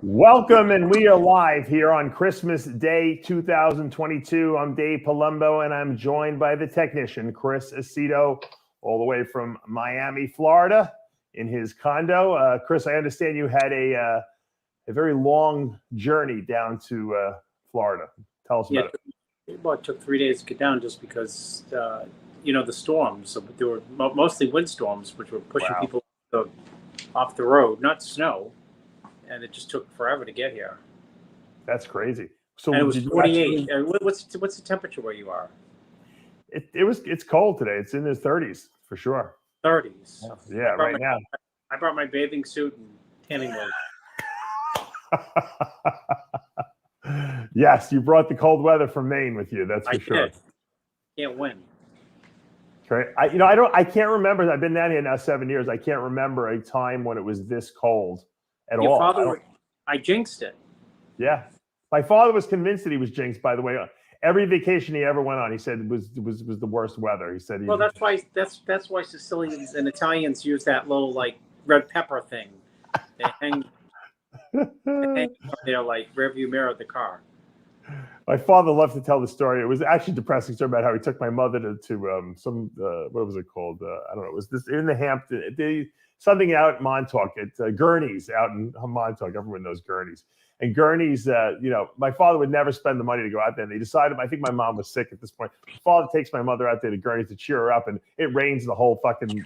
Welcome, and we are live here on Christmas Day 2022. I'm Dave Palumbo, and I'm joined by the technician, Chris Aceto, all the way from Miami, Florida, in his condo. Chris, I understand you had a very long journey down to Florida. Tell us about it. Well, it took 3 days to get down just because, the storms. So there were mostly windstorms, which were pushing people off the road, not snow. And it just took forever to get here. That's crazy. So and it was 48. What's the temperature where you are? It's cold today. It's in the 30s for sure. 30s. Yeah, right now. I brought my bathing suit and tanning lotion. Yes, you brought the cold weather from Maine with you. That's for sure. Can't win. Right. I can't remember. I've been down here now 7 years. I can't remember a time when it was this cold. Your father, I jinxed it. Yeah. My father was convinced that he was jinxed, by the way. Every vacation he ever went on, he said it was the worst weather. He said that's why Sicilians and Italians use that little like red pepper thing. They hang their like rearview mirror of the car. My father loved to tell the story. It was actually a depressing story about how he took my mother to some what was it called? I don't know. It was this in the Hampton. Something out at Montauk, at Gurney's out in Montauk. Everyone knows Gurney's. And Gurney's, my father would never spend the money to go out there. And they decided, I think my mom was sick at this point. My father takes my mother out there to Gurney's to cheer her up. And it rains the whole fucking,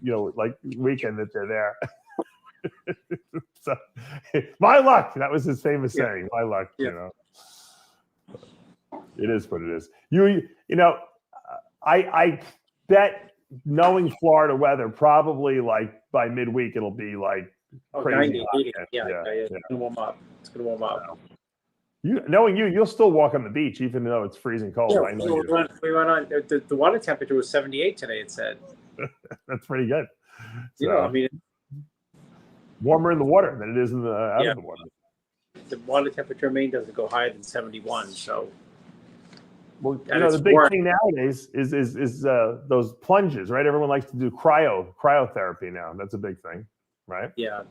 weekend that they're there. So, my luck. That was his famous saying. My luck, It is what it is. I bet knowing Florida weather, probably like by midweek, it'll be like crazy. 90, 80. Yeah. It's going to warm up. Knowing you'll still walk on the beach, even though it's freezing cold. Yeah, I know we went on. The water temperature was 78 today, it said. That's pretty good. So, warmer in the water than it is in the out of the water. The water temperature in Maine doesn't go higher than 71, so. Well, the big thing nowadays is those plunges, right? Everyone likes to do cryotherapy now. That's a big thing, right? Yeah,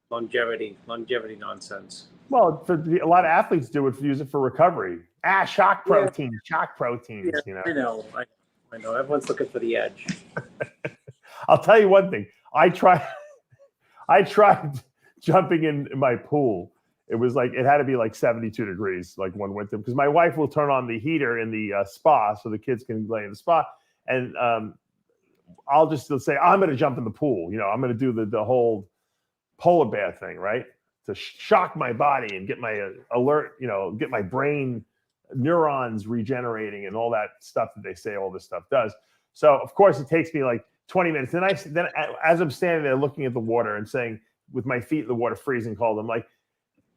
longevity nonsense. Well, a lot of athletes use it for recovery. Shock proteins. Yeah, I know. Everyone's looking for the edge. I'll tell you one thing. I tried jumping in my pool. It was like, it had to be like 72 degrees, like one winter, because my wife will turn on the heater in the spa so the kids can lay in the spa. And I'll just say, I'm going to jump in the pool. I'm going to do the whole polar bear thing, right? To shock my body and get my alert, get my brain neurons regenerating and all that stuff that they say all this stuff does. So, of course, it takes me like 20 minutes. Then as I'm standing there looking at the water and saying, with my feet in the water freezing cold, I'm like,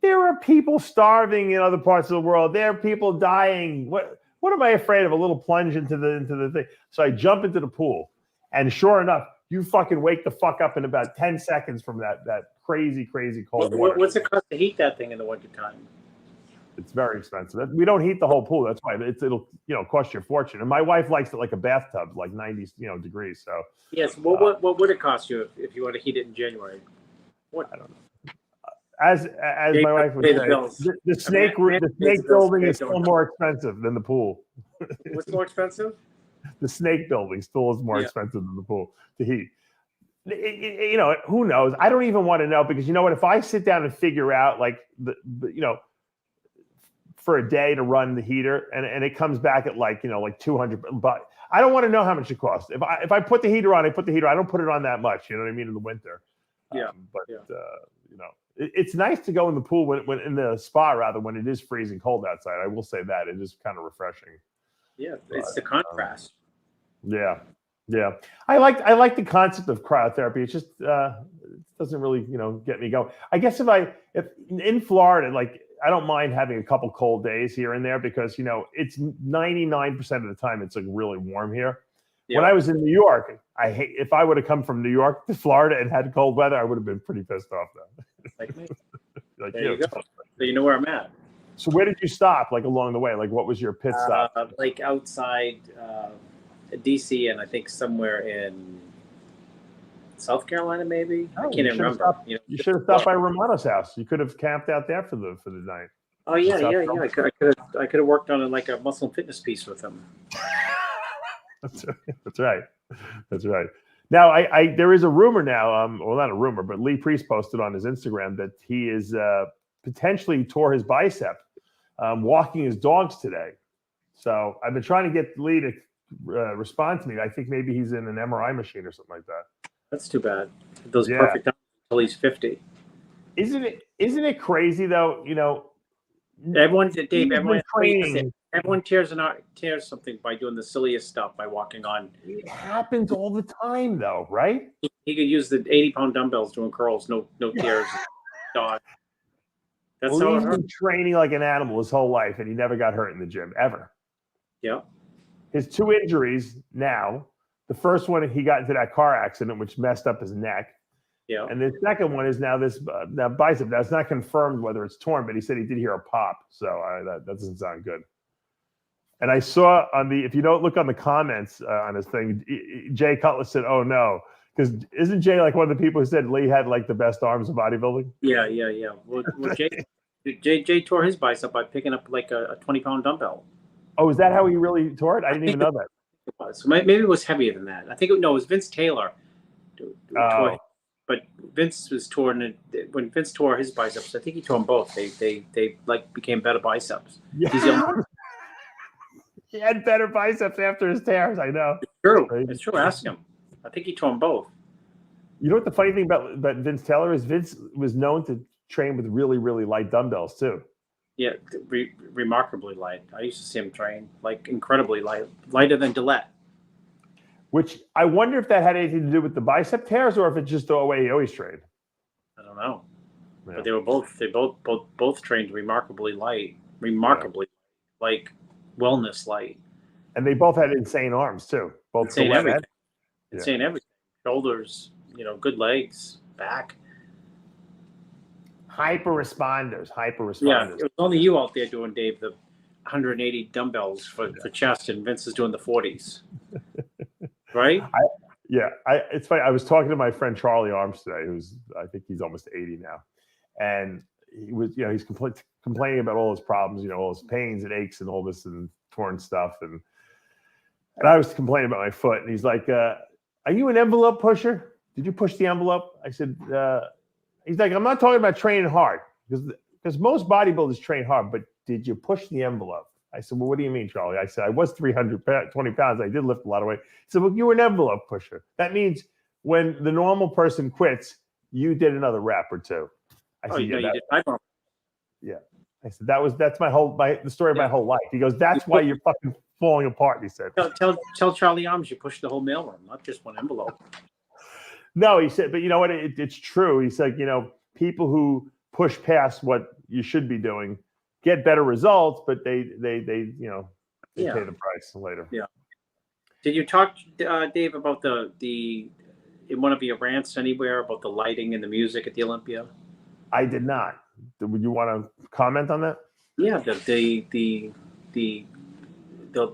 there are people starving in other parts of the world. There are people dying. What am I afraid of? A little plunge into the thing. So I jump into the pool, and sure enough, you fucking wake the fuck up in about 10 seconds from that crazy cold water. What's it cost to heat that thing in the wintertime? It's very expensive. We don't heat the whole pool. That's why it'll cost you a fortune. And my wife likes it like a bathtub, like 90 degrees. So yes. What would it cost you if you want to heat it in January? What? I don't know. As my wife would say, the snake building is still more expensive than the pool. What's more expensive? The snake building still is more expensive than the pool to heat. Who knows? I don't even want to know, because you know what? If I sit down and figure out like for a day to run the heater and it comes back at like 200, but I don't want to know how much it costs. If I put the heater on, I don't put it on that much. You know what I mean? In the winter. It's nice to go in the pool when in the spa, rather, when it is freezing cold outside. I will say that it is kind of refreshing. Yeah, it's the contrast. Yeah. I like the concept of cryotherapy. It's just it doesn't really get me going. I guess if in Florida, like, I don't mind having a couple cold days here and there, because it's 99% of the time it's like really warm here. Yeah. When I was in New York, if I would have come from New York to Florida and had cold weather, I would have been pretty pissed off then. Like me. There you go. So you know where I'm at. So where did you stop, like, along the way? Like, what was your pit stop? Like outside DC, and I think somewhere in South Carolina, maybe. Oh, I can't even remember. Stopped, you should have stopped by Romano's house. You could have camped out there for the night. Oh yeah. I could have worked on like a muscle and fitness piece with him. That's right. Now, I there is a rumor now. Well, not a rumor, but Lee Priest posted on his Instagram that he is potentially tore his bicep walking his dogs today. So I've been trying to get Lee to respond to me. I think maybe he's in an MRI machine or something like that. That's too bad. Those perfect times until he's 50. Isn't it crazy though? Everyone tears something by doing the silliest stuff by walking on. It happens all the time though, right? He could use the 80-pound dumbbells doing curls, no tears. Dog. That's how he's been training like an animal his whole life, and he never got hurt in the gym ever. Yeah. His 2 injuries now. The first one, he got into that car accident, which messed up his neck. Yeah. And the second one is now this bicep. Now, it's not confirmed whether it's torn, but he said he did hear a pop. So that doesn't sound good. And I saw if you don't look on the comments on his thing, Jay Cutler said, "Oh no," because isn't Jay like one of the people who said Lee had like the best arms in bodybuilding? Yeah. Well, Jay tore his bicep by picking up like a 20-pound dumbbell. Oh, is that how he really tore it? I didn't even know that. It was. So maybe it was heavier than that. I think it was Vince Taylor. But Vince was torn when Vince tore his biceps. I think he tore them both. They like became better biceps. Yeah. He had better biceps after his tears. I know. It's true. It's true. Ask him. I think he tore them both. You know what the funny thing about Vince Taylor is? Vince was known to train with really, really light dumbbells too. Yeah, remarkably light. I used to see him train like incredibly light, lighter than Dillette. Which I wonder if that had anything to do with the bicep tears, or if it's just the way he always trained. I don't know, but they both trained remarkably light, like wellness light. And they both had insane arms too. Both insane everything. Insane everything. Shoulders, good legs, back. Hyper responders. Yeah, it was only you out there doing, Dave, the 180 dumbbells for chest, and Vince is doing the 40s. Right? It's funny. I was talking to my friend Charlie Arms today, I think he's almost 80 now. And he was, he's complaining about all his problems, all his pains and aches and all this and torn stuff. And I was complaining about my foot. And he's like, are you an envelope pusher? Did you push the envelope? I said, he's like, I'm not talking about training hard, because most bodybuilders train hard, but did you push the envelope? I said, well, what do you mean, Charlie? I said, I was 320 pounds. I did lift a lot of weight. He said, well, you were an envelope pusher. That means when the normal person quits, you did another rep or two. I said, you did 5 more. Yeah. I said, that's the story of my whole life. He goes, that's why you're fucking falling apart, he said. Tell Charlie Arms you pushed the whole mailroom, not just one envelope. No, he said, but you know what? It's true. He said, people who push past what you should be doing get better results, but they pay the price later. Yeah. Did you talk, Dave, about the in one of your rants anywhere about the lighting and the music at the Olympia? I did not. Would you want to comment on that? Yeah, the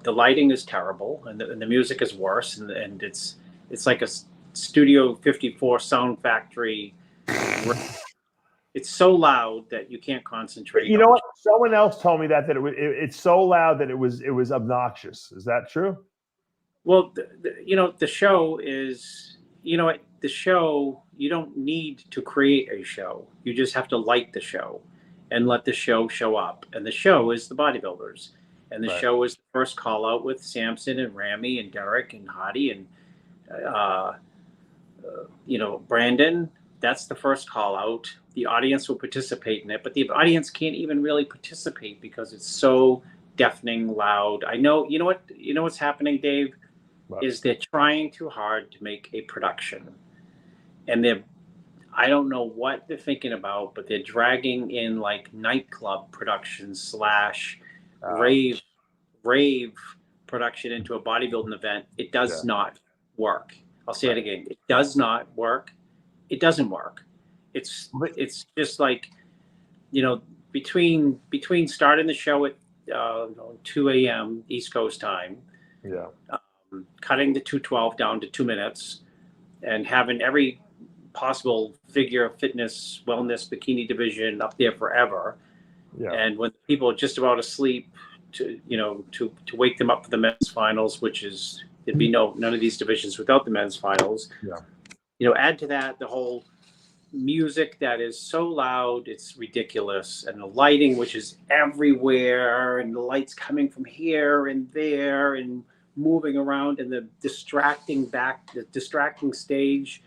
lighting is terrible, and the music is worse, and it's like a Studio 54 sound factory. It's so loud that you can't concentrate. You know what? Someone else told me that it's so loud that it was obnoxious. Is that true? Well, the show is, the show, you don't need to create a show. You just have to light the show and let the show up. And the show is the bodybuilders. And the show is the first call out with Samson and Ramy and Derek and Hadi and, Brandon. That's the first call out. The audience will participate in it, but the audience can't even really participate because it's so deafening loud. I know, what's happening, Dave, is they're trying too hard to make a production. And I don't know what they're thinking about, but they're dragging in like nightclub production / rave production into a bodybuilding event. It does not work. I'll say it again. It does not work. It doesn't work. It's just like, between starting the show at 2 a.m. East Coast time, cutting the 2:12 down to 2 minutes, and having every possible figure, fitness, wellness, bikini division up there forever. Yeah. And when people are just about asleep, to wake them up for the men's finals, which is there'd be none of these divisions without the men's finals. Yeah. Add to that the whole music that is so loud, it's ridiculous, and the lighting, which is everywhere, and the lights coming from here and there and moving around, and the distracting stage.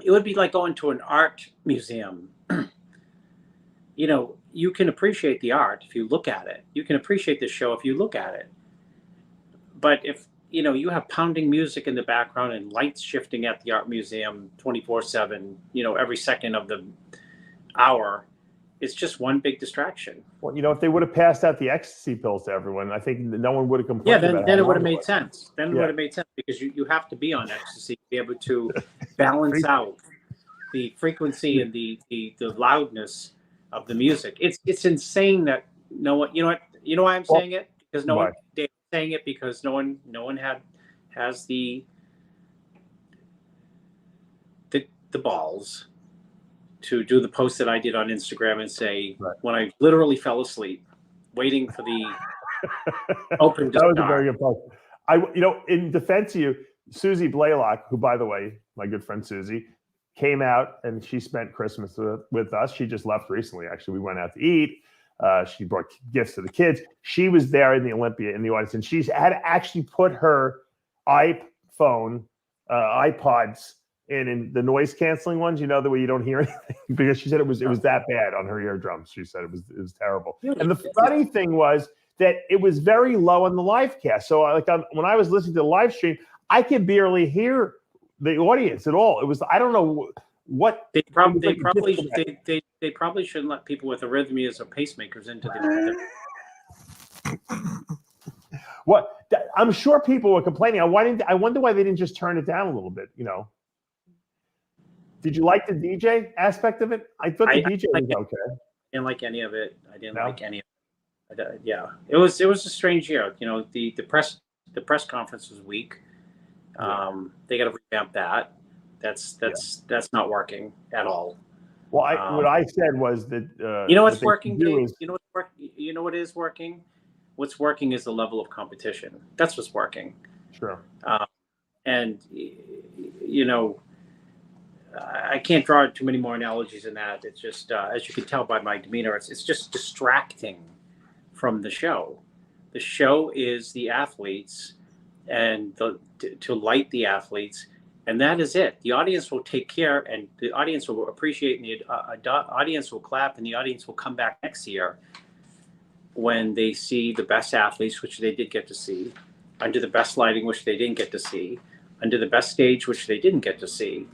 It would be like going to an art museum. You can appreciate the art if you look at it. You can appreciate the show if you look at it. But if you have pounding music in the background and lights shifting at the art museum 24/7, every second of the hour, it's just one big distraction. Well, if they would have passed out the ecstasy pills to everyone, I think no one would have complained. Yeah, then it would have made sense. Then it would have made sense, because you have to be on ecstasy to be able to balance out the frequency and the loudness of the music. It's insane that no one. You know why I'm saying it? Because no one. Saying it because no one has the balls to do the post that I did on Instagram and say, when I literally fell asleep waiting for the open to start. That was a very good post. In defense of you, Susie Blaylock, who, by the way, my good friend Susie, came out and she spent Christmas with us. She just left recently. Actually, we went out to eat. She brought gifts to the kids. She was there in the Olympia in the audience, and she's had actually put her iPhones in the noise canceling ones. The way you don't hear anything, because she said it was that bad on her eardrums. She said it was terrible. And the funny thing was that it was very low on the live cast. So when I was listening to the live stream, I could barely hear the audience at all. It was, I don't know what they probably shouldn't let people with arrhythmias or pacemakers into the What I'm sure people were complaining. I wonder why they didn't just turn it down a little bit. Did you like the DJ aspect of it? I thought the DJ was okay. I didn't like any of it. Yeah, it was a strange year. The press conference was weak. They got to revamp that. That's not working at all. Well, what I said was that what's working, Dave? You know what is working? What's working is the level of competition. That's what's working. Sure. And I can't draw too many more analogies than that. It's just as you can tell by my demeanor, it's just distracting from the show. The show is the athletes and to light the athletes. And that is it. The audience will take care, and the audience will appreciate, and the audience will clap, and the audience will come back next year when they see the best athletes, which they did get to see, under the best lighting, which they didn't get to see, under the best stage, which they didn't get to see.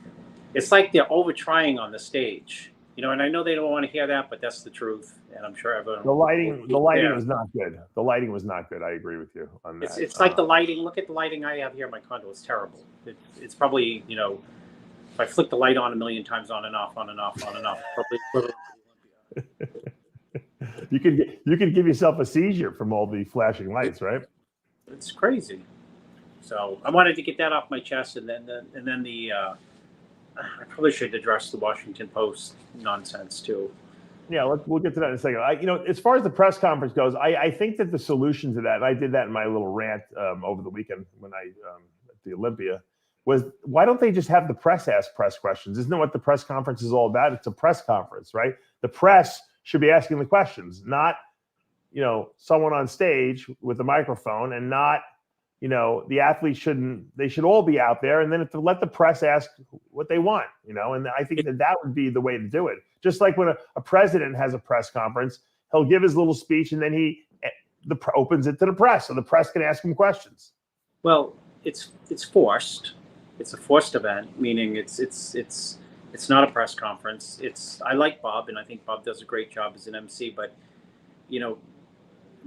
It's like they're over-trying on the stage. And I know they don't want to hear that, but that's the truth. And I'm sure everyone. The lighting was not good. The lighting was not good. I agree with you on that. It's like the lighting. Look at the lighting I have here in my condo. It's terrible. It's probably, if I flick the light on a million times, on and off, probably. You could give yourself a seizure from all the flashing lights, right? It's crazy. So I wanted to get that off my chest, and then I probably should address the Washington Post nonsense too. Yeah, we'll get to that in a second. As far as the press conference goes, I think that the solution to that, and I did that in my little rant over the weekend when I at the Olympia, was why don't they just have the press ask press questions? Isn't that what the press conference is all about? It's a press conference, right? The press should be asking the questions, not someone on stage with a microphone, and not the athletes should all be out there, and then let the press ask what they want, and I think that would be the way to do it. Just like when a president has a press conference, he'll give his little speech, and then he opens it to the press, so the press can ask him questions. Well, it's forced. It's a forced event, meaning it's not a press conference. I like Bob, and I think Bob does a great job as an MC, but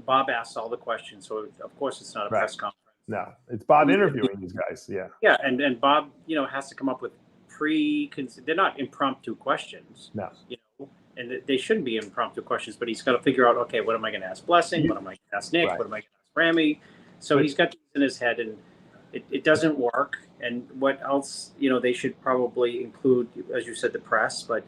Bob asks all the questions, so of course it's not a press conference. No, it's Bob interviewing these guys. Yeah. Yeah, and Bob, has to come up with they're not impromptu questions. No. And they shouldn't be impromptu questions, but he's got to figure out, okay, what am I going to ask Blessing? What am I going to ask Nick? Right. What am I going to ask Ramy? So he's got these in his head, and it doesn't work. And what else, they should probably include, as you said, the press, but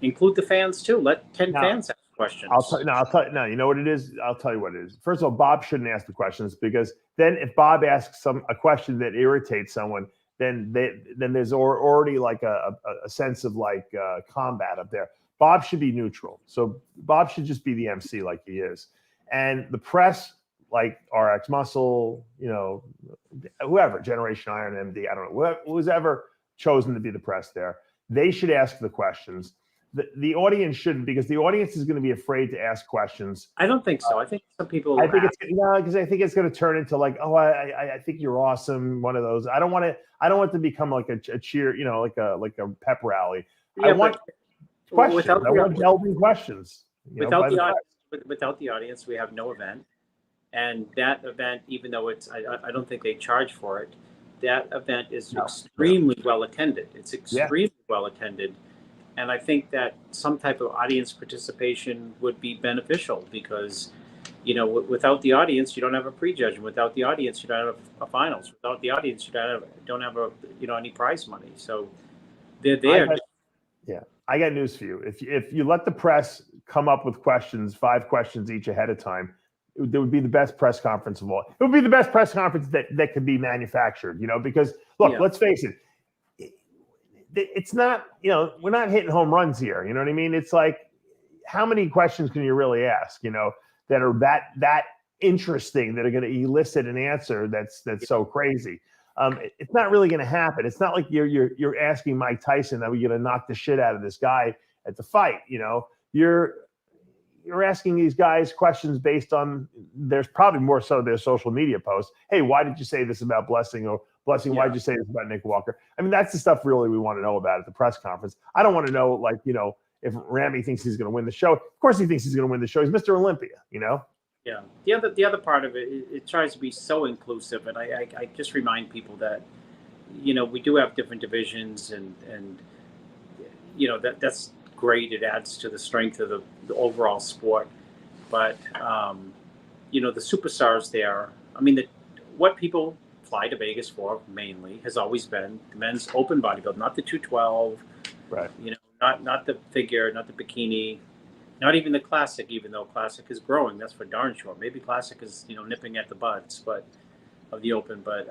include the fans too. Let 10 fans ask questions. I'll tell you. No, you know what it is? I'll tell you what it is. First of all, Bob shouldn't ask the questions, because then if Bob asks a question that irritates someone, then there's already like a sense of like combat up there. Bob should be neutral. So Bob should just be the MC like he is. And the press, like RX Muscle, whoever, Generation Iron, MD, I don't know, who's ever chosen to be the press there, they should ask the questions. The audience shouldn't, because the audience is going to be afraid to ask questions. I don't think so. I think some people. I think it's going to turn into like, oh, I think you're awesome. One of those. I don't want to become like a cheer, like a pep rally. Yeah, I want questions. I want delving questions. Without the audience, we have no event. And that event, even though I don't think they charge for it, that event is extremely well attended. It's extremely well attended. And I think that some type of audience participation would be beneficial, because, without the audience, you don't have a prejudge. And without the audience, you don't have a finals. Without the audience, you don't have any prize money. So they're there. I got news for you. If you let the press come up with questions, 5 questions each ahead of time, it would be the best press conference of all. It would be the best press conference that could be manufactured, because look, let's face it. It's not, we're not hitting home runs here. You know what I mean? It's like, how many questions can you really ask, that are that interesting, that are going to elicit an answer that's so crazy? It's not really going to happen. It's not like you're asking Mike Tyson that we're going to knock the shit out of this guy at the fight. You're asking these guys questions based on, there's probably more so their social media posts. Hey, why did you say this about Blessing? Or Blessing, why did you say this about Nick Walker? I mean, that's the stuff really we want to know about at the press conference. I don't want to know, like, if Ramy thinks he's going to win the show. Of course he thinks he's going to win the show. He's Mr. Olympia, Yeah. The other part of it tries to be so inclusive. And I just remind people that, we do have different divisions, and that's great. It adds to the strength of the overall sport. But, the superstars there, I mean, what people fly to Vegas for mainly has always been the men's open bodybuilding, not the 212, right? Not the figure, not the bikini, not even the classic, even though classic is growing. That's for darn sure. Maybe classic is, nipping at the butts, but of the open. But,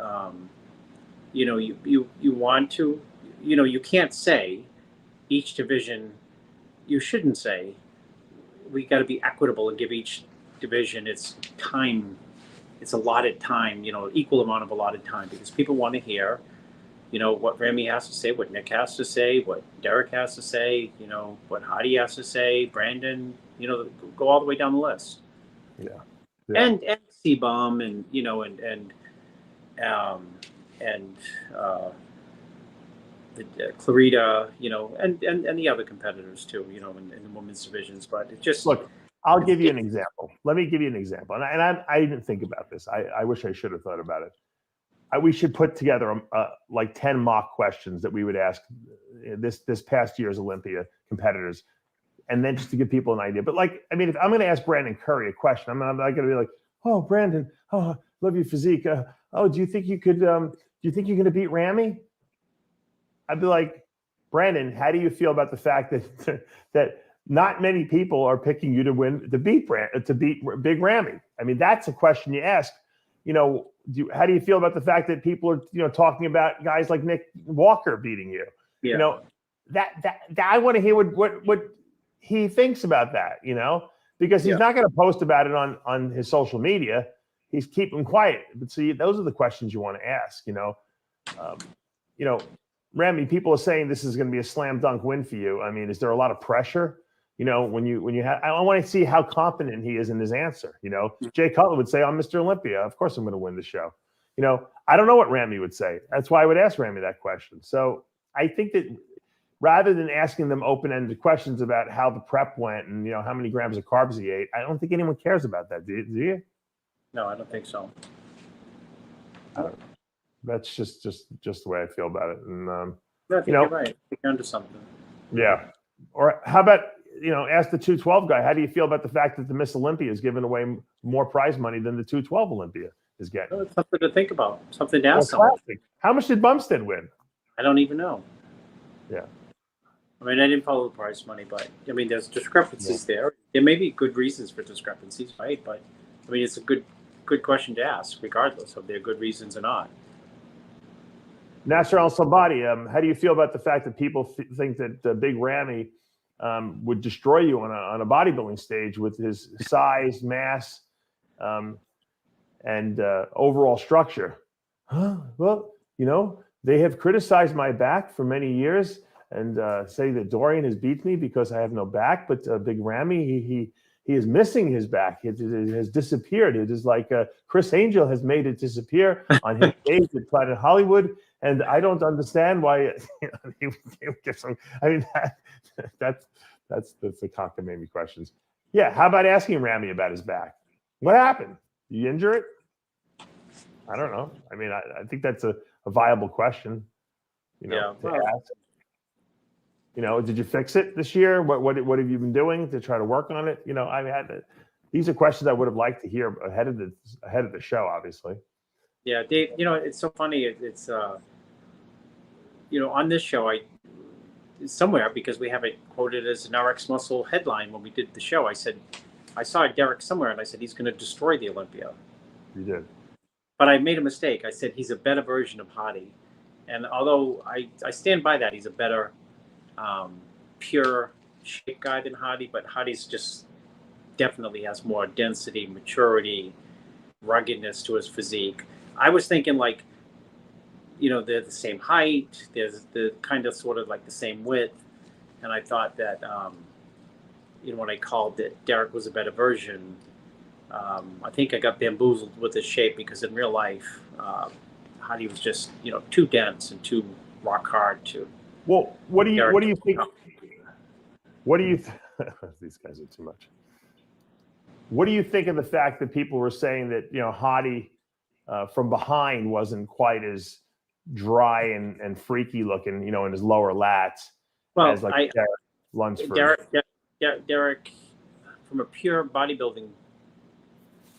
you want to, you can't say each division, you shouldn't say, we got to be equitable and give each division its time, its allotted time, equal amount of allotted time, because people want to hear, what Ramy has to say, what Nick has to say, what Derek has to say, what Hadi has to say, Brandon, go all the way down the list. Yeah. And C-Bomb and Clarita, and the other competitors too, in the women's divisions. But it just look. I'll give you an example. Let me give you an example. And I didn't think about this. I wish I should have thought about it. We should put together like 10 mock questions that we would ask this past year's Olympia competitors, and then just to give people an idea. But like, I mean, if I'm going to ask Brandon Curry a question, I'm not going to be like, oh, Brandon, oh, love your physique. Do you think you could? Do you think you're going to beat Ramy? I'd be like, Brandon, how do you feel about the fact that not many people are picking you to beat Big Ramy? I mean, that's a question you ask. How do you feel about the fact that people are talking about guys like Nick Walker beating you? Yeah. That I want to hear what he thinks about that. Because he's not going to post about it on his social media. He's keeping quiet. But see, those are the questions you want to ask. Ramy, people are saying this is going to be a slam dunk win for you. I mean, is there a lot of pressure? When you have, I want to see how confident he is in his answer. Jay Cutler would say, I'm Mr. Olympia. Of course I'm going to win the show. I don't know what Ramy would say. That's why I would ask Ramy that question. So I think that rather than asking them open-ended questions about how the prep went and, how many grams of carbs he ate, I don't think anyone cares about that. Do you? No, I don't think so. That's just the way I feel about it. And, I think you're right. You're onto something. Yeah. Or how about, ask the 212 guy, how do you feel about the fact that the Miss Olympia is giving away more prize money than the 212 Olympia is getting. Oh, it's something to think about. Something to ask someone. How much did Bumstead win? I don't even know. Yeah. I mean, I didn't follow the prize money, but I mean, there's discrepancies there. There may be good reasons for discrepancies, right? But I mean, it's a good question to ask, regardless of they're good reasons or not. Nasser Al-Sabadi, how do you feel about the fact that people think that Big Ramy would destroy you on a bodybuilding stage with his size, mass, and overall structure? Well, they have criticized my back for many years and say that Dorian has beat me because I have no back. But Big Ramy, he is missing his back. It has disappeared. It is like Chris Angel has made it disappear on his stage at Planet Hollywood. And I don't understand why he gives some. I mean, that's the cockamamie questions. Yeah, how about asking Ramy about his back? What happened? You injure it? I don't know. I mean, I think that's a viable question. To ask. Did you fix it this year? What have you been doing to try to work on it? These are questions I would have liked to hear ahead of the show, obviously. Yeah, Dave. It's so funny. It's on this show, somewhere, because we have it quoted as an RX Muscle headline when we did the show. I said I saw Derek somewhere, and I said he's going to destroy the Olympia. You did. But I made a mistake. I said he's a better version of Hadi, and although I stand by that, he's a better pure shape guy than Hadi, but Hadi's just definitely has more density, maturity, ruggedness to his physique. I was thinking they're the same height, there's the kind of sort of like the same width, and I thought that when I called that Derek was a better version, I think I got bamboozled with his shape, because in real life Hadi was just too dense and too rock hard to. Well, what do you think? What do you? These guys are too much. What do you think of the fact that people were saying that Hadi from behind wasn't quite as dry and freaky looking, in his lower lats? Well, as like Derek Lunsford. Derek, from a pure bodybuilding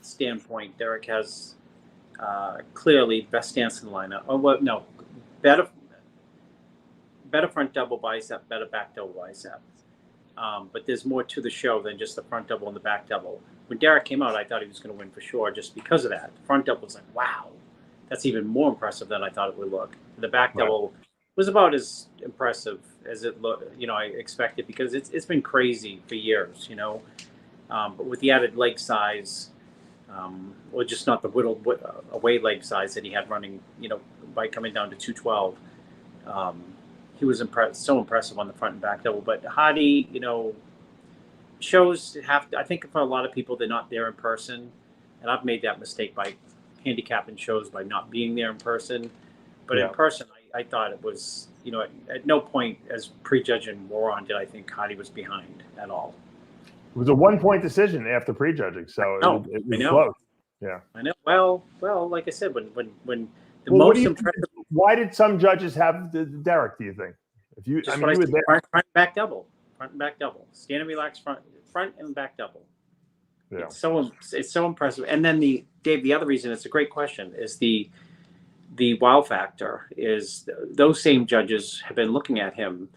standpoint, Derek has clearly best stance in the lineup. Oh, well, no, better front double bicep, better back double bicep. But there's more to the show than just the front double and the back double. When Derek came out, I thought he was going to win for sure, just because of that. The front double was like, wow, that's even more impressive than I thought it would look. The back double was about as impressive as it looked, I expected, because it's been crazy for years, but with the added leg size, or just not the whittled away leg size that he had running, by coming down to 212. He was so impressive on the front and back double. But Hadi, shows I think for a lot of people, they're not there in person. And I've made that mistake by handicapping shows by not being there in person. But in person, I thought it was, at no point as prejudging moron did I think Hadi was behind at all. It was a 1-point decision after prejudging, so it was close. Yeah, I know. Well, like I said, when the most impressive. Why did some judges have the Derek? Do you think? If you, just you were there. Front and back double, stand and relax, front and back double. Yeah. It's so impressive. And then Dave, the other reason, it's a great question, is the wow factor is those same judges have been looking at him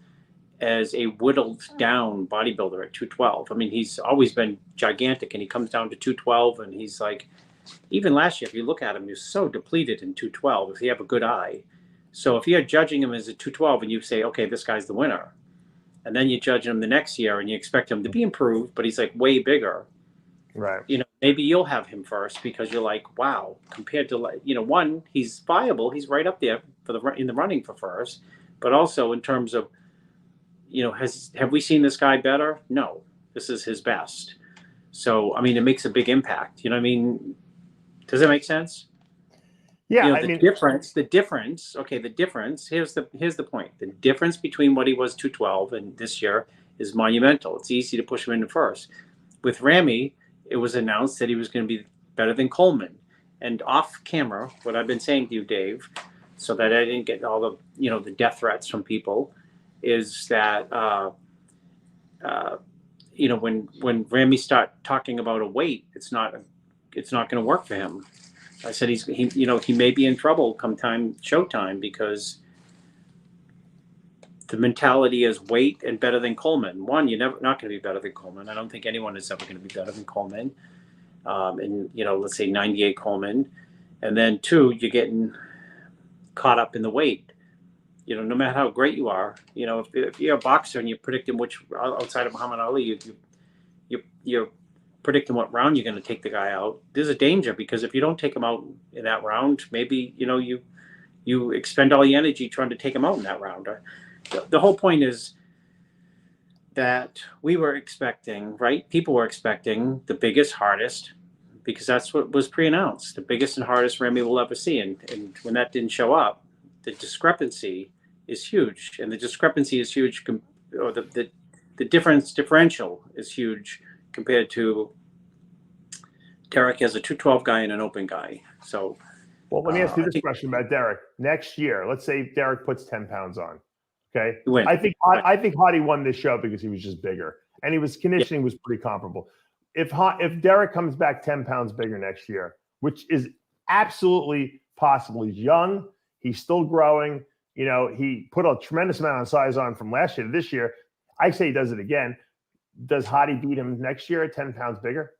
as a whittled down bodybuilder at 212. I mean, he's always been gigantic, and he comes down to 212, and he's like, even last year, if you look at him, he's so depleted in 212 if you have a good eye. So if you're judging him as a 212 and you say, okay, this guy's the winner, and then you judge him the next year and you expect him to be improved, but he's like way bigger. Right. Maybe you'll have him first because you're like, wow, compared to, one, he's viable. He's right up there in the running for first, but also in terms of, have we seen this guy better? No, this is his best. So, I mean, it makes a big impact. You know what I mean? Does that make sense? Yeah. The difference. Okay, the difference. Here's the point. The difference between what he was 212 and this year is monumental. It's easy to push him into first. With Ramy, it was announced that he was going to be better than Coleman. And off camera, what I've been saying to you, Dave, so that I didn't get all the the death threats from people, is that when Ramy start talking about a weight, it's not going to work for him. I said he may be in trouble come showtime because the mentality is weight and better than Coleman. One, you're never not going to be better than Coleman. I don't think anyone is ever going to be better than Coleman. And let's say 98 Coleman, and then two, you're getting caught up in the weight. No matter how great you are, if you're a boxer and you're predicting which outside of Muhammad Ali, you're predicting what round you're going to take the guy out. There's a danger because if you don't take him out in that round, maybe you expend all your energy trying to take him out in that round. The whole point is that we were expecting, right? People were expecting the biggest, hardest, because that's what was pre-announced, the biggest and hardest Ramy will ever see. And when that didn't show up, the discrepancy is huge. And the discrepancy is huge, or the differential is huge compared to Derek as a 212 guy and an open guy. So, well, let me ask you this question about Derek. Next year, let's say Derek puts 10 pounds on. Okay. I think Hadi won this show because he was just bigger and his conditioning was pretty comparable. If Derek comes back 10 pounds bigger next year, which is absolutely possible, he's young, he's still growing. He put a tremendous amount of size on from last year to this year. I say he does it again. Does Hadi beat him next year at 10 pounds bigger?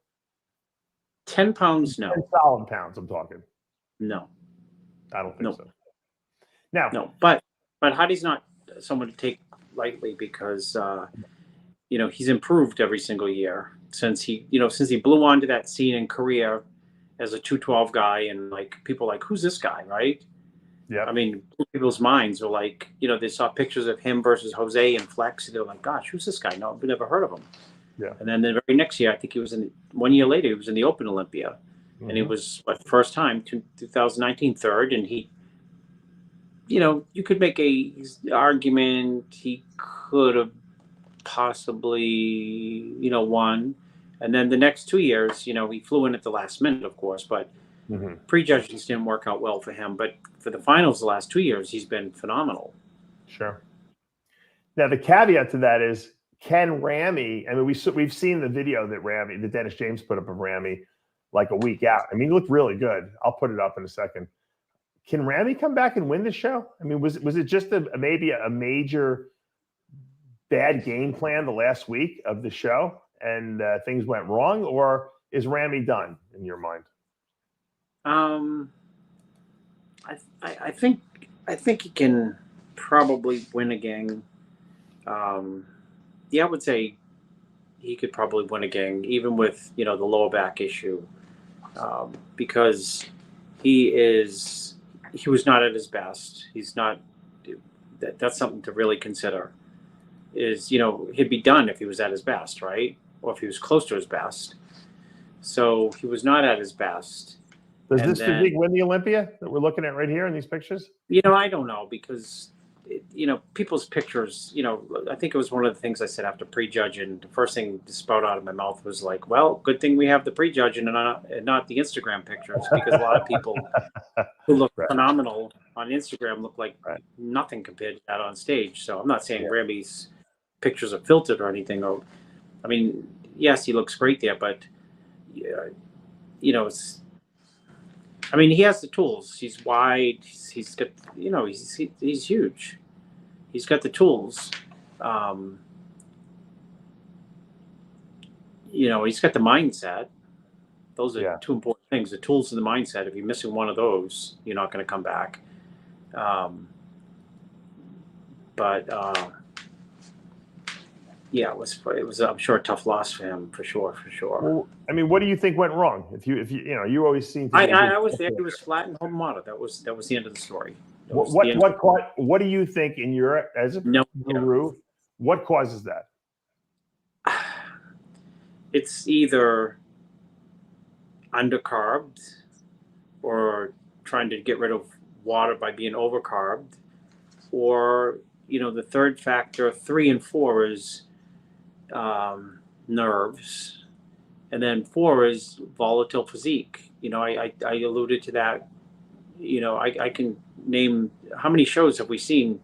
10 pounds, no. 10 solid pounds, I'm talking. No. I don't think so. Now, no, but Hadi's not someone to take lightly because he's improved every single year since he blew onto that scene in Korea as a 212 guy, and people who's this guy, right? Yeah. I mean, people's minds were they saw pictures of him versus Jose and Flex, and they're like, gosh, who's this guy? No, I've never heard of him. Yeah. And then the very next year, I think 1 year later, he was in the Open Olympia, and it was first time 2019 third, and he. You could make a argument he could have possibly, won. And then the next 2 years, he flew in at the last minute, of course, but prejudgings didn't work out well for him. But for the finals the last 2 years, he's been phenomenal. Sure. Now, the caveat to that is, can Ramy, I mean, we've seen the video that Dennis James put up of Ramy like a week out. I mean, he looked really good. I'll put it up in a second. Can Ramy come back and win the show? I mean, was it just maybe a major bad game plan the last week of the show and things went wrong, or is Ramy done in your mind? I think he can probably win again. I would say he could probably win again, even with the lower back issue, because he was not at his best. He's not. That's something to really consider. He'd be done if he was at his best, right? Or if he was close to his best. So he was not at his best. Does this physique win the Olympia that we're looking at right here in these pictures? I don't know because, people's pictures, I think it was one of the things I said after prejudging. The first thing to spout out of my mouth was like, well, good thing we have the prejudging and not the Instagram pictures, because a lot of people who look phenomenal on Instagram look like nothing compared to that on stage. So I'm not saying Ramy's pictures are filtered or anything. Yes, he looks great there, but it's. He has the tools. He's wide. He's got, he's huge. He's got the tools. He's got the mindset. Those are two important things: the tools and the mindset. If you're missing one of those, you're not going to come back. It was I'm sure a tough loss for him for sure. Well, what do you think went wrong? If you always seem to. I was there. He was flat and home model. That was the end of the story. What do you think in your as a guru? What causes that? It's either undercarbed or trying to get rid of water by being overcarbed, or the third factor, 3 and 4 is nerves, and then 4 is volatile physique. I alluded to that. I can name how many shows have we seen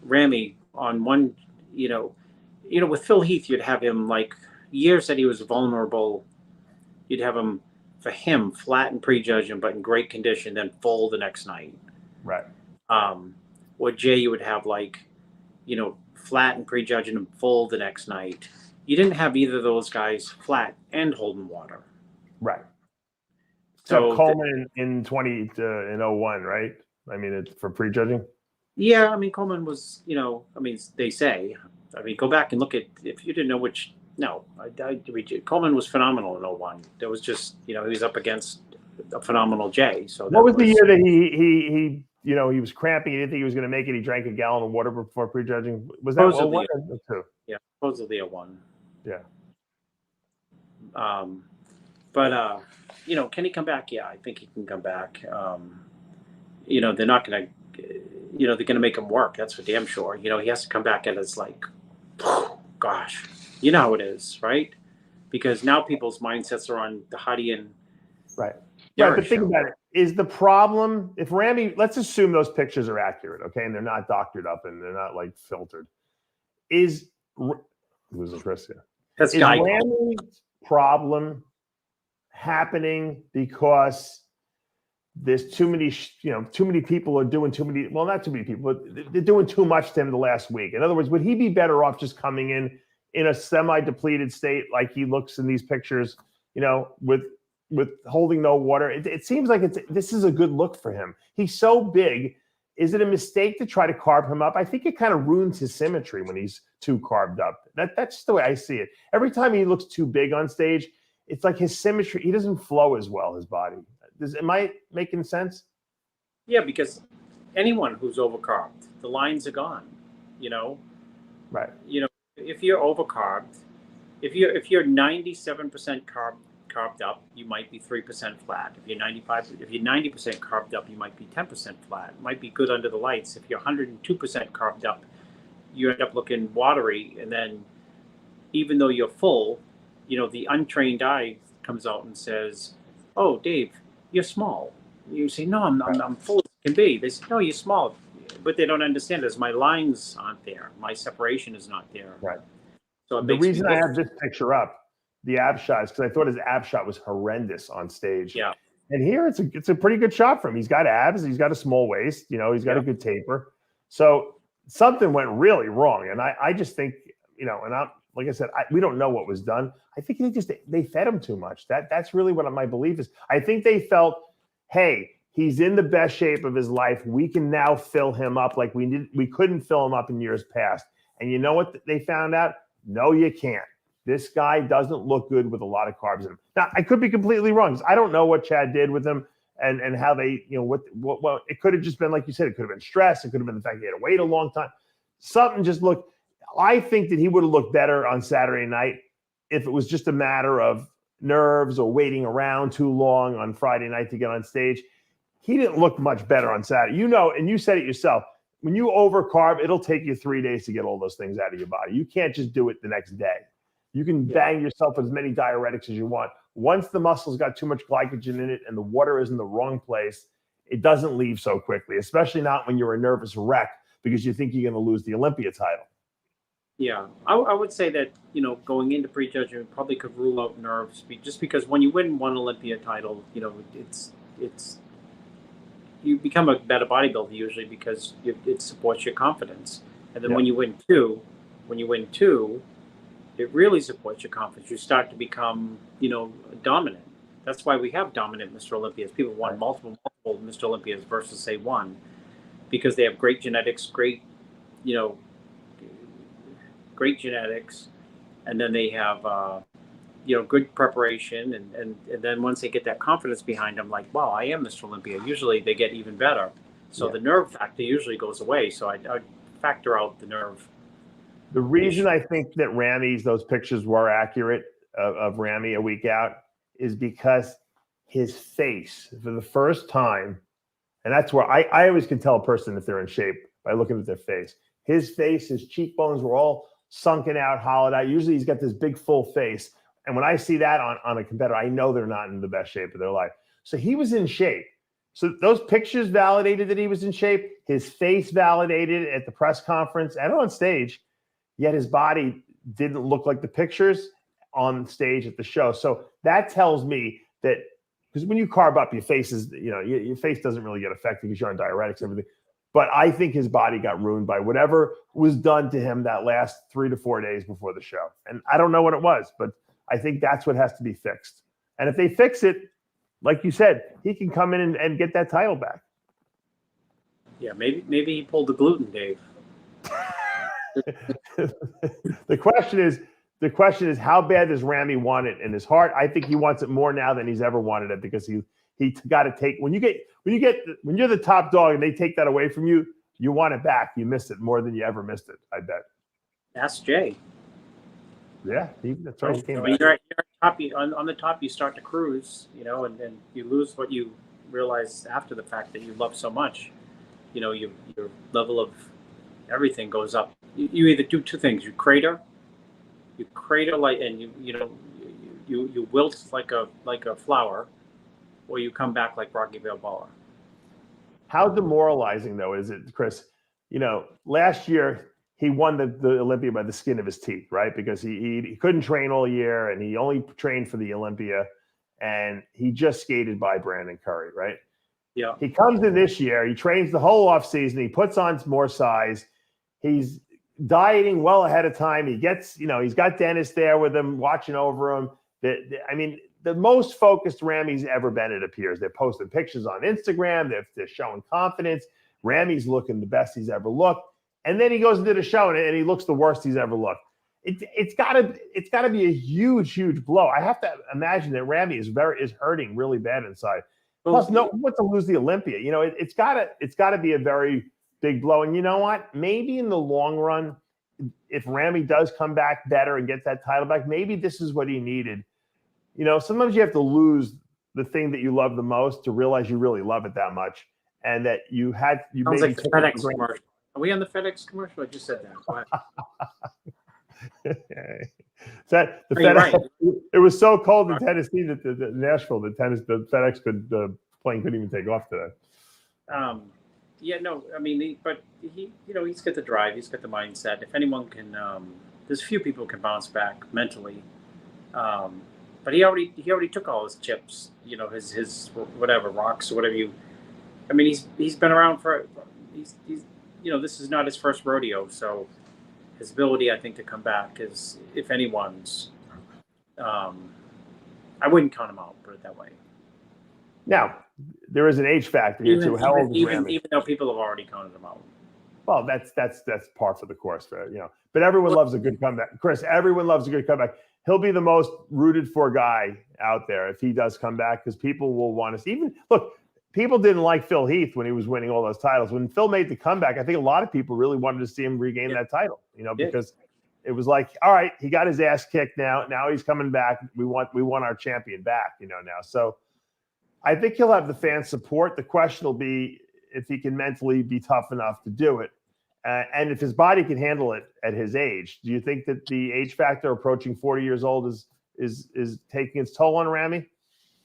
Ramy on one. With Phil Heath, you'd have him years that he was vulnerable. You'd have him for him, flat and prejudging, but in great condition, then full the next night. Right. Or Jay, you would have like, flat and prejudging and full the next night. You didn't have either of those guys flat and holding water. Right. So Except Coleman in 01, right? I mean, for prejudging. Yeah, I mean, Coleman was, they say, go back and look at, if you didn't know which, no, Coleman was phenomenal in 01. There was just, he was up against a phenomenal Jay. So what was the year that he was cramping? He didn't think he was going to make it. He drank a gallon of water before prejudging. Was that 01 or 2? Yeah, supposedly a 1. Yeah. But can he come back? Yeah, I think he can come back. They're not going to, they're going to make him work. That's for damn sure. He has to come back and it's like, gosh, you know how it is, right? Because now people's mindsets are on the Huddy and right. Yeah, but think about it. Is the problem if Ramy? Let's assume those pictures are accurate, okay, and they're not doctored up and they're not like filtered. Who's Chris here? That's Ramy's problem happening because there's too many people are doing too many. Well, not too many people, but they're doing too much to him the last week. In other words, would he be better off just coming in a semi-depleted state like he looks in these pictures? With holding no water, it seems like this is a good look for him. He's so big. Is it a mistake to try to carb him up? I think it kind of ruins his symmetry when he's too carved up. That's just the way I see it. Every time he looks too big on stage, it's like his symmetry, he doesn't flow as well, his body. Am I making sense? Yeah, because anyone who's overcarbed, the lines are gone, Right. If you're overcarbed, if you're 97% carved up, you might be 3% flat. If you're 90% carved up, you might be 10% flat. It might be good under the lights. If you're 102% carved up, you end up looking watery. And then even though you're full, the untrained eye comes out and says, "Oh, Dave, you're small." You say, "No, I'm full as can be." They say, "No, you're small." But they don't understand is my lines aren't there. My separation is not there. Right. So the reason I have this picture up, the ab shot, is because I thought his ab shot was horrendous on stage. Yeah. And here it's a pretty good shot for him. He's got abs. He's got a small waist. He's got a good taper. So something went really wrong. And I just think, and like I said, we don't know what was done. I think they fed him too much. That's really what my belief is. I think they felt, hey, he's in the best shape of his life. We can now fill him up like we couldn't fill him up in years past. And you know what they found out? No, you can't. This guy doesn't look good with a lot of carbs in him. Now, I could be completely wrong because I don't know what Chad did with him and how they, what it could have just been, like you said, it could have been stress. It could have been the fact he had to wait a long time. Something just looked. I think that he would have looked better on Saturday night if it was just a matter of nerves or waiting around too long on Friday night to get on stage. He didn't look much better on Saturday. And you said it yourself, when you overcarb, it'll take you 3 days to get all those things out of your body. You can't just do it the next day. You can bang yourself with as many diuretics as you want. Once the muscle's got too much glycogen in it and the water is in the wrong place, it doesn't leave so quickly, especially not when you're a nervous wreck because you think you're going to lose the Olympia title. Yeah, I would say that, going into prejudging probably could rule out nerves just because when you win one Olympia title, it's you become a better bodybuilder usually because it supports your confidence. And then when you win two, it really supports your confidence. You start to become, dominant. That's why we have dominant Mr. Olympias. People won multiple Mr. Olympias versus say one, because they have great genetics, great genetics, and then they have good preparation, and then once they get that confidence behind them, like, wow, I am Mr. Olympia. Usually they get even better. So the nerve factor usually goes away. So I'd factor out the nerve. The reason I think that those pictures were accurate of Ramy a week out is because his face for the first time, and that's where I always can tell a person if they're in shape by looking at their face. His face, his cheekbones were all sunken out, hollowed out. Usually he's got this big full face. And when I see that on a competitor, I know they're not in the best shape of their life. So he was in shape. So those pictures validated that he was in shape. His face validated at the press conference and on stage. Yet his body didn't look like the pictures on stage at the show. So that tells me that because when you carb up, your face is, your face doesn't really get affected because you're on diuretics and everything. But I think his body got ruined by whatever was done to him that last 3 to 4 days before the show. And I don't know what it was, but I think that's what has to be fixed. And if they fix it, like you said, he can come in and get that title back. Yeah, maybe he pulled the gluten, Dave. The question is how bad does Ramy want it in his heart? I think he wants it more now than he's ever wanted it, because he got to take when you're the top dog and they take that away from you, you want it back. You miss it more than you ever missed it, I bet. Ask Jay. Yeah, that's right. He came back. You're top, on the top, you start to cruise, and you lose what you realize after the fact that you love so much. Your level of everything goes up. You either do two things: you crater like, and you wilt like a flower, or you come back like Rocky Balboa. How demoralizing though is it, Chris? Last year he won the Olympia by the skin of his teeth, right? Because he couldn't train all year, and he only trained for the Olympia, and he just skated by Brandon Curry, right? Yeah. He comes in this year, he trains the whole offseason, he puts on more size, he's dieting well ahead of time. He gets, he's got Dennis there with him, watching over him. The most focused Ramy's ever been, it appears. They're posting pictures on Instagram. They're showing confidence. Ramy's looking the best he's ever looked. And then he goes into the show and he looks the worst he's ever looked. It's gotta be a huge, huge blow. I have to imagine that Ramy is hurting really bad inside. Plus, what to lose the Olympia? It's gotta be a very big blow. And you know what? Maybe in the long run, if Ramy does come back better and get that title back, maybe this is what he needed. Sometimes you have to lose the thing that you love the most to realize you really love it that much, and that you Sounds maybe like the FedEx commercial. Are we on the FedEx commercial? I just said that. FedEx, right. It was so cold in Tennessee that the Nashville, the FedEx plane couldn't even take off today. Yeah, no, I mean, but he's got the drive, he's got the mindset. If anyone can, there's a few people who can bounce back mentally. But he already took all his chips, his whatever rocks or whatever he's been around for, he's this is not his first rodeo, so his ability, I think, to come back is, if anyone's, I wouldn't count him out, put it that way. Now, there is an age factor here too. How old is Ramy? Even though people have already counted him out. Well, that's par for the course, But everyone loves a good comeback, Chris. Everyone loves a good comeback. He'll be the most rooted for guy out there if he does come back, because people will want to see. People didn't like Phil Heath when he was winning all those titles. When Phil made the comeback, I think a lot of people really wanted to see him regain that title. Because it was like, all right, he got his ass kicked now. Now he's coming back. We want our champion back. Now. So I think he'll have the fan support. The question will be if he can mentally be tough enough to do it. And if his body can handle it at his age. Do you think that the age factor approaching 40 years old is taking its toll on Ramy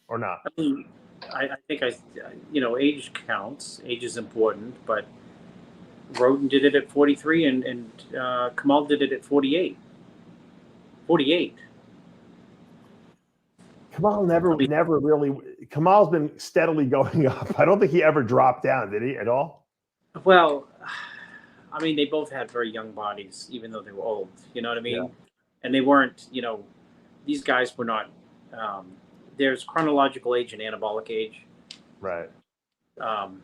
or not? I mean, I think age counts. Age is important, but Roden did it at 43 and Kamal did it at 48. 48. Kamal never really. Kamal's been steadily going up. I don't think he ever dropped down, did he, at all? Well, I mean, they both had very young bodies, even though they were old. You know what I mean? Yeah. And they weren't. These guys were not. There's chronological age and anabolic age. Right. And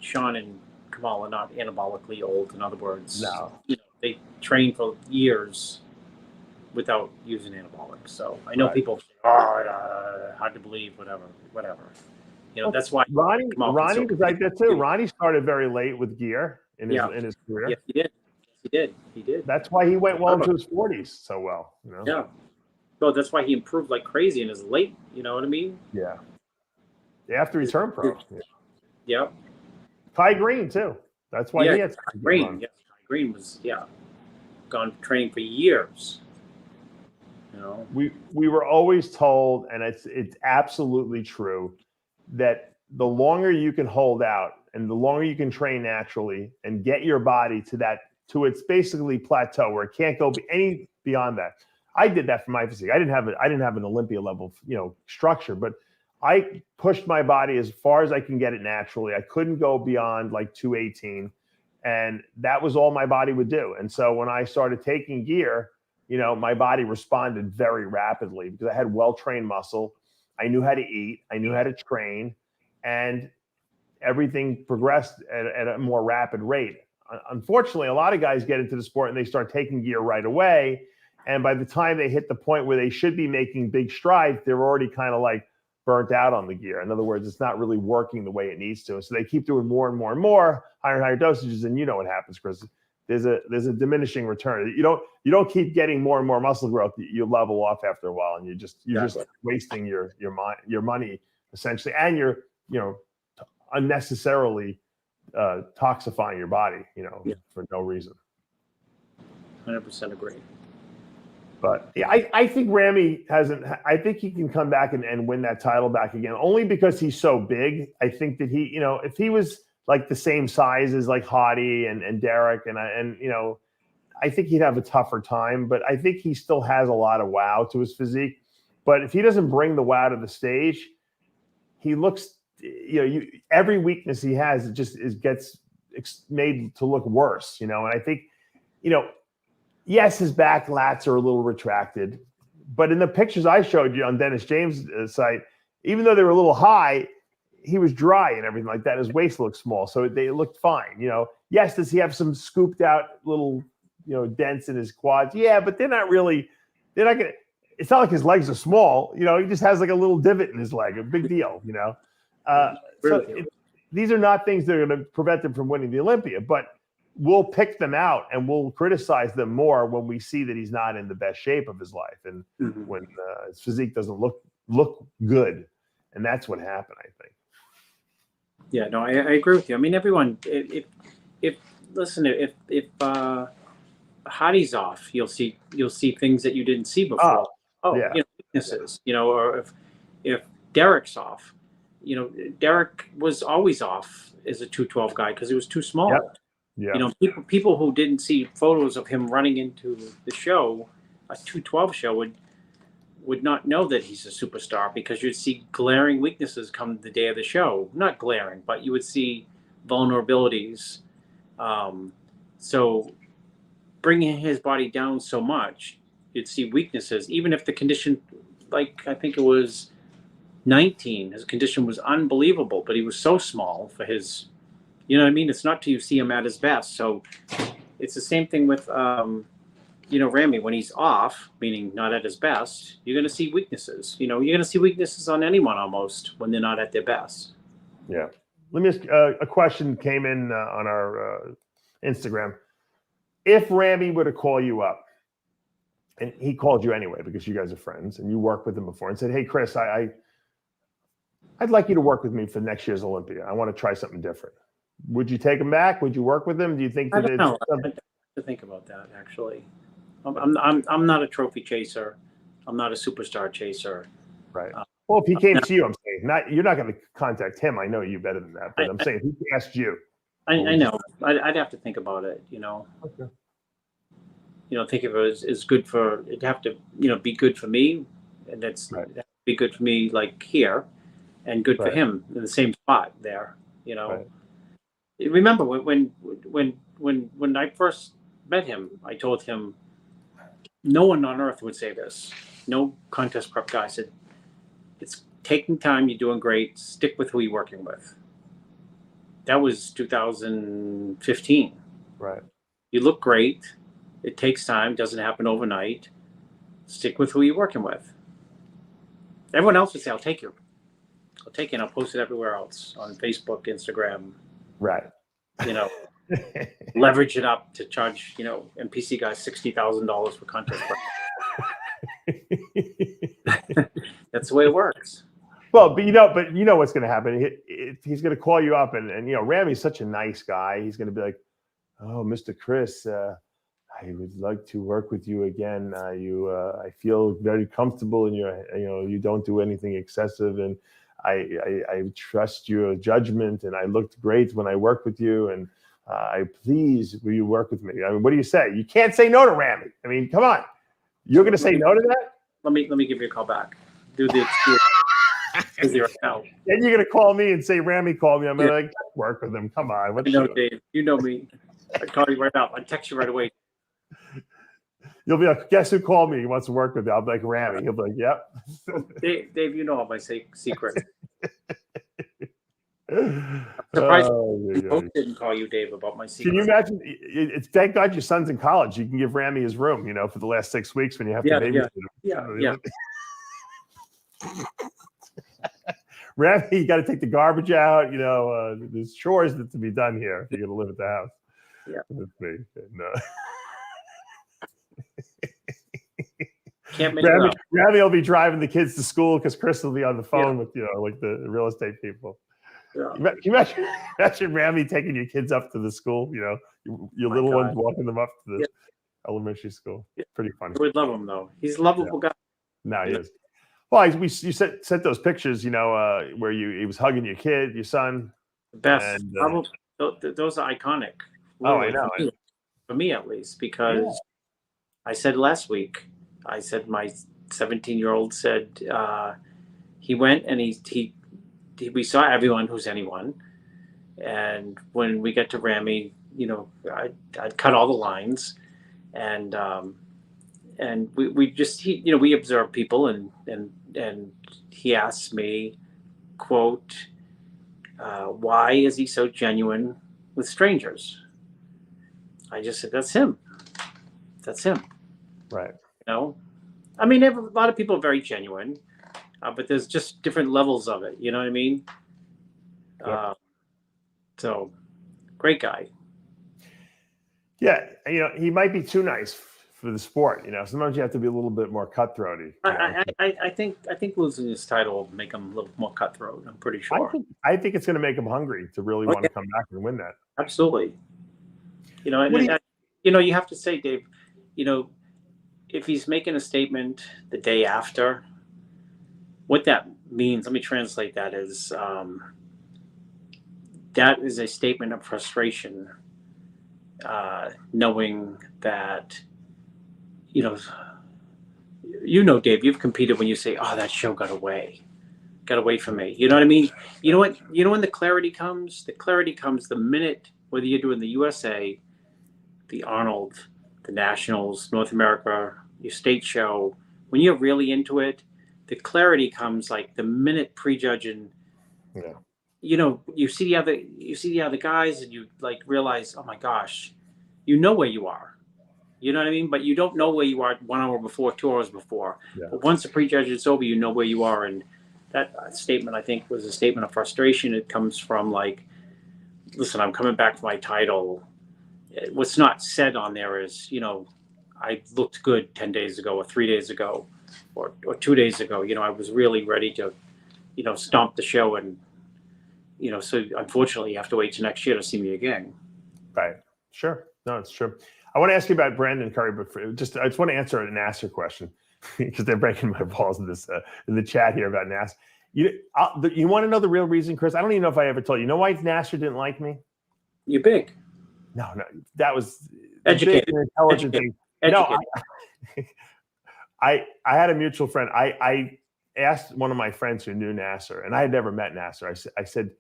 Sean and Kamal are not anabolically old. In other words, no. They train for years without using anabolics. So I know people say, hard to believe, whatever. That's why Ronnie was like that too. Ronnie started very late with gear in his career. Yes, he did. That's why he went well into his 40s so well. Yeah. Well, that's why he improved like crazy in his late. You know what I mean? Yeah. After he turned pro. Yeah. Ty Green too. That's why he had Ty Green. Yes, Ty Green was gone training for years. We were always told, and it's absolutely true, that the longer you can hold out and the longer you can train naturally and get your body to its basically plateau where it can't go any beyond that. I did that for my physique. I didn't have an Olympia level, structure, but I pushed my body as far as I can get it naturally. I couldn't go beyond like 218, and that was all my body would do. And so when I started taking gear, my body responded very rapidly because I had well-trained muscle. I knew how to eat. I knew how to train, and everything progressed at a more rapid rate. Unfortunately, a lot of guys get into the sport and they start taking gear right away. And by the time they hit the point where they should be making big strides, they're already kind of like burnt out on the gear. In other words, it's not really working the way it needs to. So they keep doing more and more and more, higher and higher dosages. And you know what happens, Chris. There's a diminishing return. You don't keep getting more and more muscle growth. You level off after a while, and you're just wasting your money essentially, and you're unnecessarily toxifying your body, for no reason. 100% agree. But yeah, I think Ramy I think he can come back and win that title back again, only because he's so big. I think that he, if he was like the same size as like Hottie and Derek and I think he'd have a tougher time, but I think he still has a lot of wow to his physique. But if he doesn't bring the wow to the stage, he looks, every weakness he has, gets made to look worse, and I think, yes, his back lats are a little retracted, but in the pictures I showed you on Dennis James' site, even though they were a little high, he was dry and everything like that. His waist looked small, so they looked fine. Yes, does he have some scooped out little, dents in his quads? Yeah, but they're not going to, it's not like his legs are small. He just has like a little divot in his leg, a big deal, these are not things that are going to prevent him from winning the Olympia, but we'll pick them out and we'll criticize them more when we see that he's not in the best shape of his life and when his physique doesn't look good. And that's what happened, I think. Yeah, no, I agree with you. I mean, everyone, if Hottie's off, you'll see things that you didn't see before. Yeah. Weaknesses, or if Derek's off, Derek was always off as a 212 guy because he was too small. Yep. Yeah. People who didn't see photos of him running into the show, a 212 show, would not know that he's a superstar because you'd see glaring weaknesses come the day of the show. Not glaring, but you would see vulnerabilities. So bringing his body down so much, you'd see weaknesses. Even if the condition, like I think it was 19, his condition was unbelievable, but he was so small for his, it's not till you see him at his best. So it's the same thing with, Ramy, when he's off, meaning not at his best, you're going to see weaknesses. You're going to see weaknesses on anyone almost when they're not at their best. Yeah. Let me ask, a question came in on our Instagram. If Ramy were to call you up, and he called you anyway because you guys are friends and you worked with him before and said, hey, Chris, I'd like you to work with me for next year's Olympia. I want to try something different. Would you take him back? Would you work with him? Do you think that I don't know. I have to think about that, actually. I'm not a trophy chaser. I'm not a superstar chaser. Right. Well, if he came to you, I'm saying you're not going to contact him. I know you better than that, but I'm saying if he asked you. I know. I'd have to think about it. Okay. Think of it as good for. It'd have to be good for me, and that's be good for me like here, and good for him in the same spot there. Right. Remember when I first met him, I told him, no one on earth would say this. No contest prep guy said, it's taking time. You're doing great. Stick with who you're working with. That was 2015. Right. You look great. It takes time. Doesn't happen overnight. Stick with who you're working with. Everyone else would say, I'll take you. I'll take you and I'll post it everywhere else on Facebook, Instagram. Right. Leverage it up to charge, NPC guys $60,000 for contest prep. That's the way it works. Well, but you know what's going to happen. He's going to call you up, and Ramy's such a nice guy. He's going to be like, "Oh, Mr. Chris, I would like to work with you again. I feel very comfortable in you don't do anything excessive, and I trust your judgment, and I looked great when I worked with you, and will you work with me?" I mean, what do you say? You can't say no to Ramy. I mean, come on. You're going to say no to that? Let me give you a call back. Do the excuse right now. Then you're going to call me and say, Ramy called me. I'm going to like, work with him. Come on. I know, Dave. You know me. I'd call you right now. I'd text you right away. You'll be like, guess who called me? He wants to work with me. I'll be like, Ramy. He'll be like, yep. Dave, you know all my secrets. I'm surprised both didn't call you, Dave, about my secrets. Can you imagine? It's thank God your son's in college. You can give Ramy his room, for the last 6 weeks when you have to babysit him. Yeah. Ramy, you got to take the garbage out. There's chores to be done here if you're going to live at the house. Yeah. With me. Can't make Ramy will be driving the kids to school because Chris will be on the phone with, like the real estate people. Yeah. Can you imagine Ramy taking your kids up to the school, your little ones walking them up to the elementary school. Pretty funny. We'd love him, though. He's a lovable guy. No, he is. Well, you sent those pictures, where he was hugging your kid, your son. The best. And, those are iconic. Really, I know. For me, at least, because I said last week, my 17-year-old said he went and we saw everyone who's anyone. And when we get to Ramy, I'd cut all the lines, and we just we observe people, and he asked me, quote, why is he so genuine with strangers? I just said, that's him. Right. I mean, a lot of people are very genuine, but there's just different levels of it. You know what I mean? Yep. So, great guy. Yeah, he might be too nice for the sport. Sometimes you have to be a little bit more cutthroaty. I think losing his title will make him a little more cutthroat. I'm pretty sure. I think it's going to make him hungry to really want to come back and win that. Absolutely. You have to say, Dave, if he's making a statement the day after, what that means, let me translate that as that is a statement of frustration, knowing that, Dave, you've competed when you say, oh, that show got away from me. You know what I mean? You know what? When the clarity comes? The clarity comes the minute, whether you're doing the USA, the Arnold, the Nationals, North America, your state show, when you're really into it, the clarity comes like the minute prejudging. Yeah. You see the other guys, and you like realize, oh my gosh, where you are. You know what I mean? But you don't know where you are 1 hour before, 2 hours before. Yeah. But once the prejudge is over, you know where you are. And that statement, I think, was a statement of frustration. It comes from like, listen, I'm coming back for my title. What's not said on there is, I looked good 10 days ago or 3 days ago or 2 days ago. I was really ready to, stomp the show. And, so unfortunately you have to wait till next year to see me again. Right. Sure. No, it's true. I want to ask you about Brandon Curry, but I just want to answer a Nasser question because they're breaking my balls in this in the chat here about Nasser. You want to know the real reason, Chris? I don't even know if I ever told you. You know why Nasser didn't like me? You're big. No, that was educated, intelligent thing. No, I had a mutual friend. I asked one of my friends who knew Nasser, and I had never met Nasser. I said,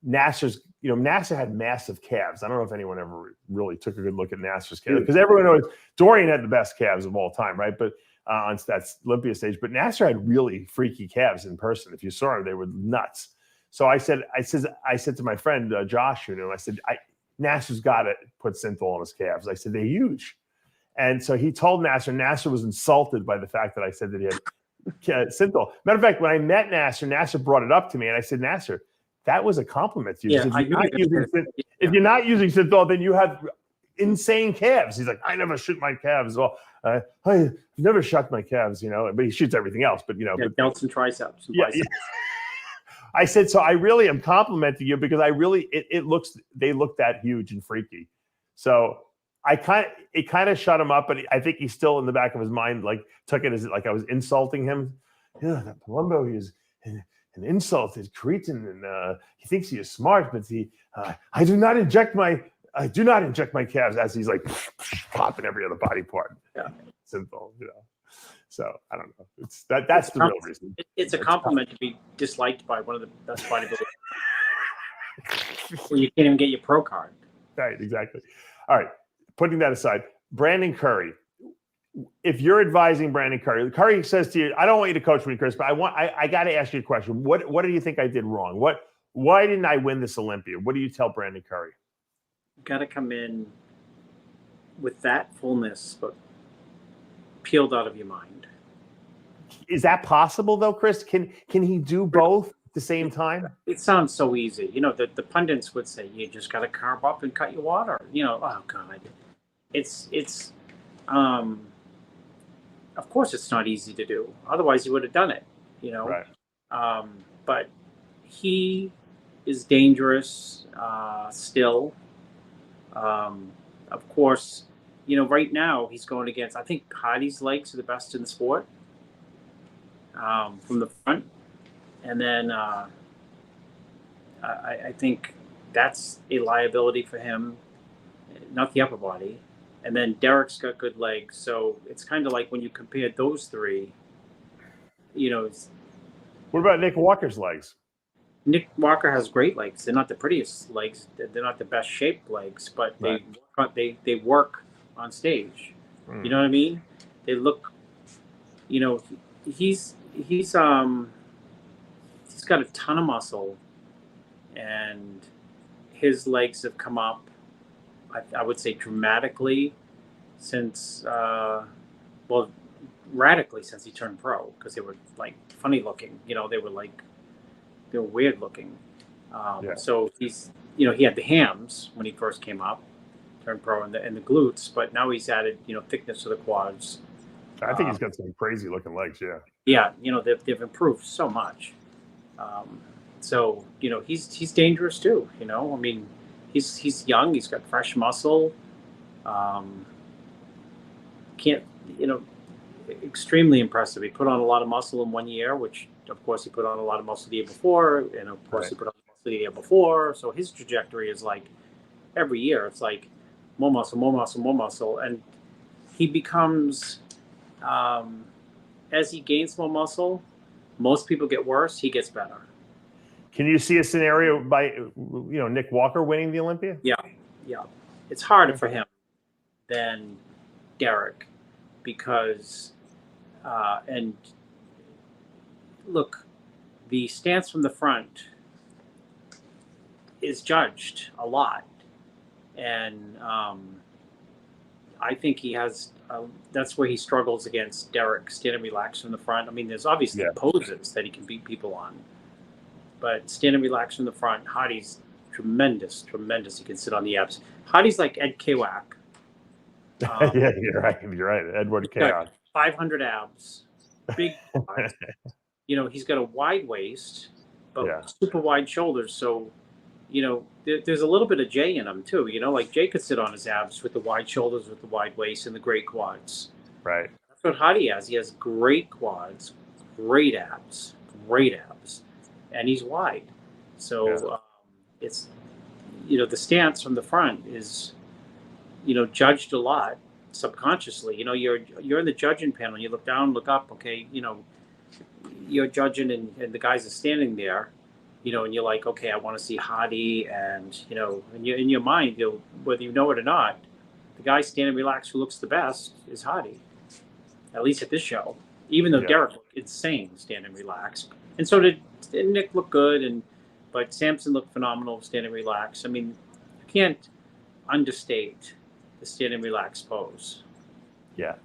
Nasser's, Nasser had massive calves. I don't know if anyone ever really took a good look at Nasser's calves, because everyone knows Dorian had the best calves of all time, right? But on that Olympia stage, but Nasser had really freaky calves in person. If you saw him, they were nuts. So I said to my friend Josh, I said, Nasser's got to put synthol on his calves. I said, they're huge. And so he told Nasser. Nasser was insulted by the fact that I said that he had synthol. Matter of fact, when I met Nasser brought it up to me, and I said, Nasser, that was a compliment to you. Yeah, if you're not using synthol, then you have insane calves. He's like, I never shoot my calves. Well, I never shot my calves, but he shoots everything else. But, delts and triceps. And biceps. I said, so I really am complimenting you because they look that huge and freaky. So it kind of shut him up, but I think he's still in the back of his mind, like took it as like I was insulting him. Yeah, that Palumbo is an insult, is cretin, and he thinks he is smart, but I do not inject my calves, as he's like popping every other body part. Yeah. simple, So I don't know. That's the real reason. It's a compliment to be disliked by one of the best bodybuilders. Well, you can't even get your pro card. Right, exactly. All right, putting that aside, Brandon Curry. If you're advising Brandon Curry says to you, "I don't want you to coach me, Chris, but I got to ask you a question. What do you think I did wrong? Why didn't I win this Olympia?" What do you tell Brandon Curry? You got to come in with that fullness, but peeled out of your mind. Is that possible though, Chris? Can he do both at the same time? It sounds so easy. The pundits would say you just got to carb up and cut your water. Oh God, it's of course it's not easy to do. Otherwise you would have done it. Right. But he is dangerous still. Of course, right now he's going against, I think Hardy's legs are the best in the sport from the front. And then I think that's a liability for him, not the upper body. And then Derek's got good legs. So it's kind of like when you compare those three, What about Nick Walker's legs? Nick Walker has great legs. They're not the prettiest legs. They're not the best shaped legs, but right. they work on stage. You know what I mean? They look, he's got a ton of muscle, and his legs have come up, I would say dramatically since, radically since he turned pro, because they were like funny looking, they were weird looking. So he's, he had the hams when he first came up, turned pro, and the glutes, but now he's added, thickness to the quads. I think he's got some crazy looking legs. Yeah. Yeah. They've improved so much. So, he's dangerous too, I mean, he's young, he's got fresh muscle. Extremely impressive. He put on a lot of muscle in 1 year, which of course he put on a lot of muscle the year before, and of course he put on muscle the year before. So his trajectory is like every year it's like more muscle, more muscle, more muscle, and he becomes as he gains more muscle, most people get worse, he gets better. Can you see a scenario by Nick Walker winning the Olympia? Yeah. It's harder for him than Derek because and look, the stance from the front is judged a lot, and I think he has that's where he struggles against Derek, stand and relax from the front. I mean, there's obviously poses that he can beat people on, but stand and relax from the front, Hardy's tremendous. He can sit on the abs. Hardy's like Ed Kawak. Yeah, you're right. Edward Kawak. 500 abs, big quads. He's got a wide waist, but super wide shoulders. So, there's a little bit of Jay in him too. Like Jay could sit on his abs with the wide shoulders, with the wide waist, and the great quads. Right. That's what Hardy has. He has great quads, great abs, and he's wide. So it's, the stance from the front is, judged a lot subconsciously. You're in the judging panel. You look down, look up. Okay, you're judging, and the guys are standing there. And you're like, okay, I want to see Hardy, and in your mind, whether you know it or not, the guy standing relaxed who looks the best is Hardy. At least at this show, even though Derek looked insane standing relaxed, and so did Nick look good, but Samson looked phenomenal standing relaxed. I mean, you can't understate the standing relaxed pose. Yeah,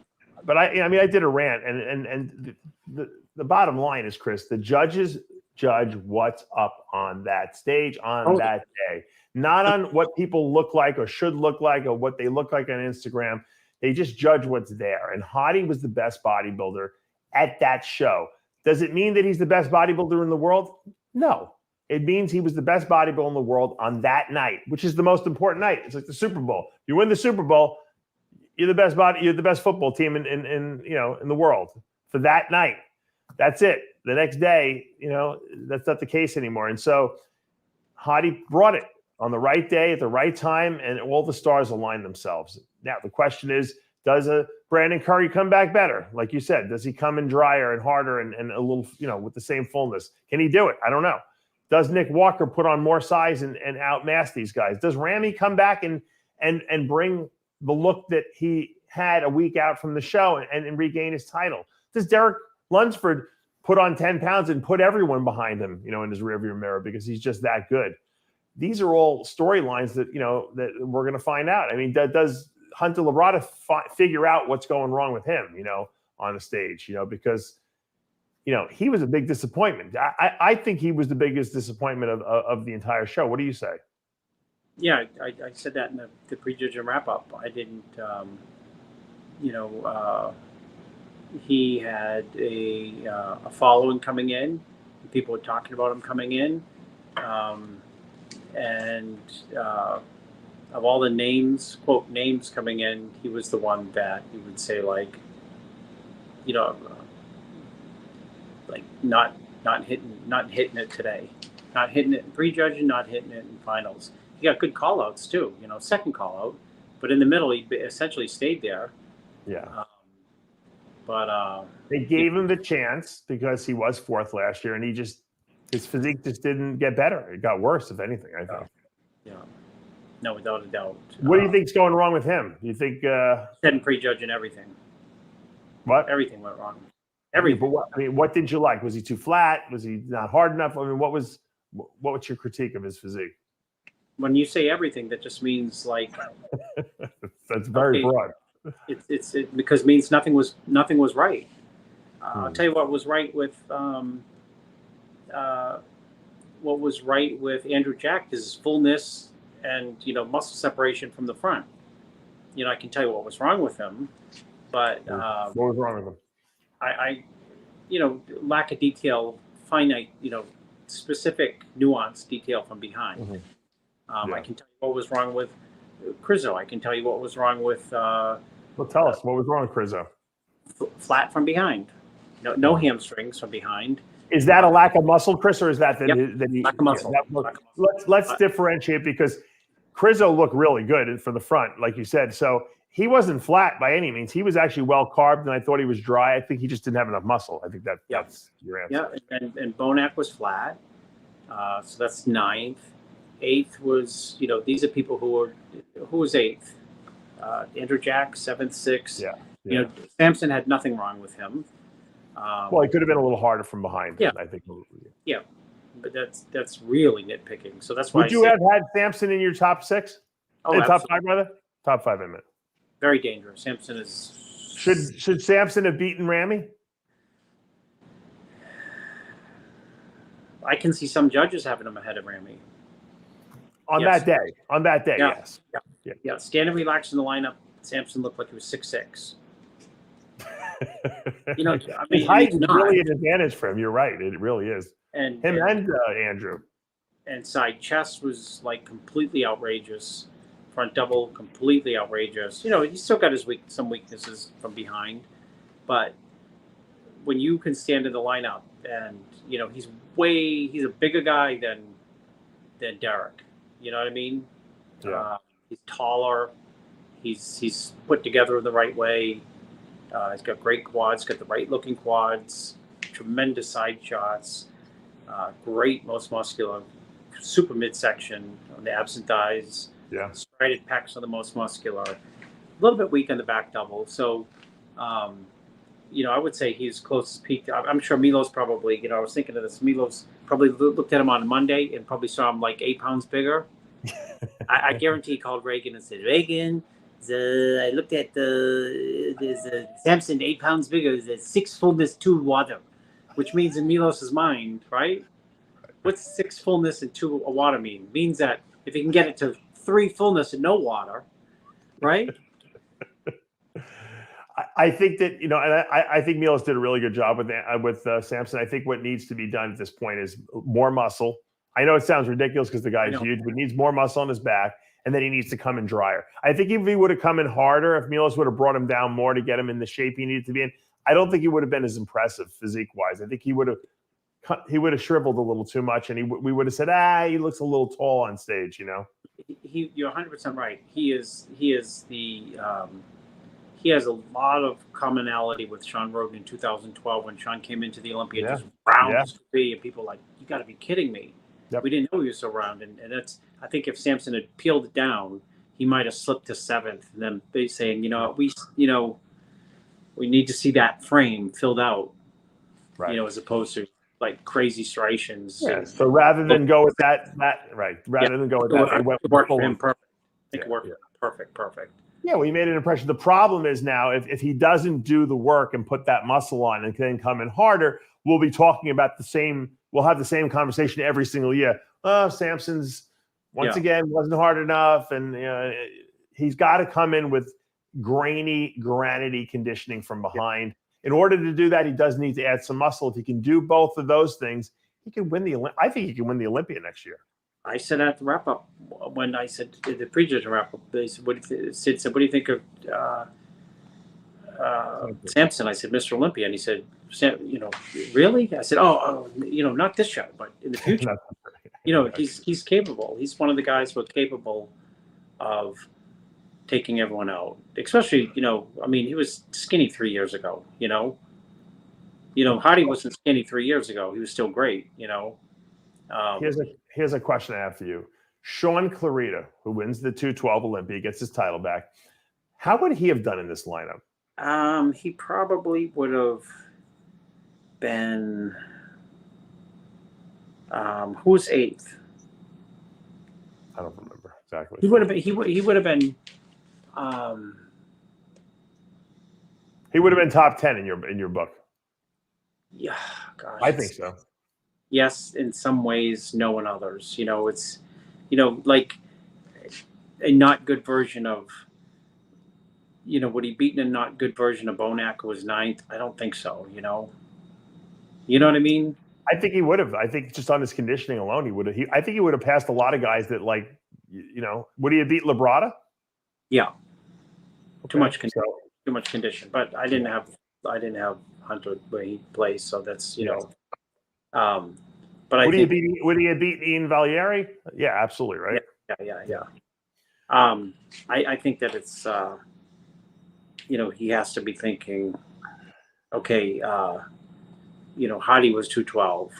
but I did a rant, and the bottom line is, Chris, the judges judge what's up on that stage on that day, not on what people look like or should look like or what they look like on Instagram. They just judge what's there. And Hardy was the best bodybuilder at that show. Does it mean that he's the best bodybuilder in the world? No. It means he was the best bodybuilder in the world on that night, which is the most important night. It's like the Super Bowl. You win the Super Bowl, you're the best football team in the world for that night. That's it. The next day, that's not the case anymore. And so Hardy brought it on the right day at the right time, and all the stars aligned themselves. Now, the question is, does a Brandon Curry come back better? Like you said, does he come in drier and harder and a little, with the same fullness? Can he do it? I don't know. Does Nick Walker put on more size and outmass these guys? Does Ramy come back and bring the look that he had a week out from the show and regain his title? Does Derek Lunsford put on 10 pounds and put everyone behind him, in his rearview mirror because he's just that good? These are all storylines that, that we're going to find out. I mean, does Hunter Labrada figure out what's going wrong with him, on the stage, because, he was a big disappointment. I think he was the biggest disappointment of the entire show. What do you say? Yeah, I said that in the prejudge and wrap up. I didn't, he had a following coming in. People were talking about him coming in. And of all the names, quote, names coming in, he was the one that you would say, like not hitting it today, not hitting it in prejudging, not hitting it in finals. He got good call outs too, second call out, but in the middle, he essentially stayed there. Yeah. But they gave him the chance because he was fourth last year, and his physique just didn't get better. It got worse, if anything, I think. Yeah. No, without a doubt. What do you think's going wrong with him? Do you think didn't prejudge and everything? What? Everything went wrong. Everything. But what did you like? Was he too flat? Was he not hard enough? I mean, what was your critique of his physique? When you say everything, that just means like that's very broad. It because it means nothing was right. I'll tell you what was right with Andrew Jack is his fullness and muscle separation from the front. I can tell you what was wrong with him, but what was wrong with him? I lack of detail, finite, specific nuance detail from behind. Mm-hmm. I can tell you what was wrong with Crizzo. I can tell you what was wrong with. Well, tell us what was wrong with Crizzo. Flat from behind, no hamstrings from behind. Is that a lack of muscle, Chris, or is that lack of muscle? Let's differentiate, because Crizzo looked really good for the front, like you said. So he wasn't flat by any means. He was actually well carved, and I thought he was dry. I think he just didn't have enough muscle. I think that's your answer. Yeah, and Bonac was flat, so that's 9th. 8th was, these are people who was 8th? Andrew Jack, 7th, 6th. Yeah. Samson had nothing wrong with him. Well, he could have been a little harder from behind. Yeah, I think. Yeah, but that's really nitpicking. So that's why. Would you have had Samson in your top 6? Oh, top 5, rather. Top 5, I meant. Very dangerous. Samson is. Should Samson have beaten Ramy? I can see some judges having him ahead of Ramy. On that day, yeah. Yes. Yeah. Standing relaxed in the lineup, Samson looked like he was 6'6". His height is really an advantage for him. You're right. It really is. And Andrew. And side chest was like completely outrageous. Front double, completely outrageous. He's still got some weaknesses from behind, but when you can stand in the lineup and he's a bigger guy than Derek. You know what I mean? Yeah. He's taller. He's put together in the right way. He's got great quads. Got the right looking quads. Tremendous side shots. Great most muscular. Super midsection on the abs and thighs. Yeah. Striated pecs on the most muscular. A little bit weak on the back double. So, I would say he's close to peak. I'm sure Milos probably. I was thinking of this. Milos probably looked at him on Monday and probably saw him like 8 pounds bigger. I guarantee he called Reagan and said, "Reagan, I looked at there's Samson 8 pounds bigger. There's 6 fullness, 2 water," which means in Milos's mind, right? What's 6 fullness and 2 water mean? Means that if he can get it to 3 fullness and no water, right? I think that and I think Milos did a really good job with Samson. I think what needs to be done at this point is more muscle. I know it sounds ridiculous because the guy is huge, but he needs more muscle on his back, and then he needs to come in drier. I think if he would have come in harder, if Milos would have brought him down more to get him in the shape he needed to be in, I don't think he would have been as impressive physique-wise. I think he would have shriveled a little too much, and we would have said, he looks a little tall on stage. You're 100% right. He is the he has a lot of commonality with Sean Roden in 2012 when Sean came into the Olympia, just round as could be, and people were like, you got to be kidding me. Yep. We didn't know he was so round, and that's, I think if Samson had peeled it down, he might have slipped to 7th, and then they saying, we need to see that frame filled out, right. As opposed to like crazy striations. Yeah. So rather than go with that, right. Rather than go with that, it worked for him perfect. I think it worked perfect. Yeah, we made an impression. The problem is now, if he doesn't do the work and put that muscle on and then come in harder, we'll be talking about the same. We'll have the same conversation every single year. Oh, Samson's once again wasn't hard enough, and he's got to come in with granity conditioning from behind. In order to do that, he does need to add some muscle. If he can do both of those things, he can win I think he can win the Olympia next year. I said at the wrap up, when I said the pre-judge wrap up, they said, Sid said, what do you think of Samson? I said, Mr. Olympia. And he said, really? I said, not this show, but in the future. He's capable. He's one of the guys who are capable of taking everyone out, especially, he was skinny 3 years ago, Hardy wasn't skinny 3 years ago. He was still great, Here's a question I have for you. Sean Clarita, who wins the 212 Olympia, gets his title back. How would he have done in this lineup? He probably would have been, who was 8th? I don't remember exactly. He would have been, he would have been, he would have been top 10 in your book. Yeah, gosh. I think so. Yes, in some ways, no in others. It's, like a not good version of, would he beaten a not good version of Bonac, who was 9th? I don't think so. You know what I mean? I think he would have. I think just on his conditioning alone, he would have. I think he would have passed a lot of guys that, like, would he have beat Labrada? Yeah. Okay. Too much condition. But I didn't have Hunter where he plays, so that's but would he have beaten Ian Valieri? Yeah, absolutely, right. Yeah. I think that it's he has to be thinking, okay, Hardy was 212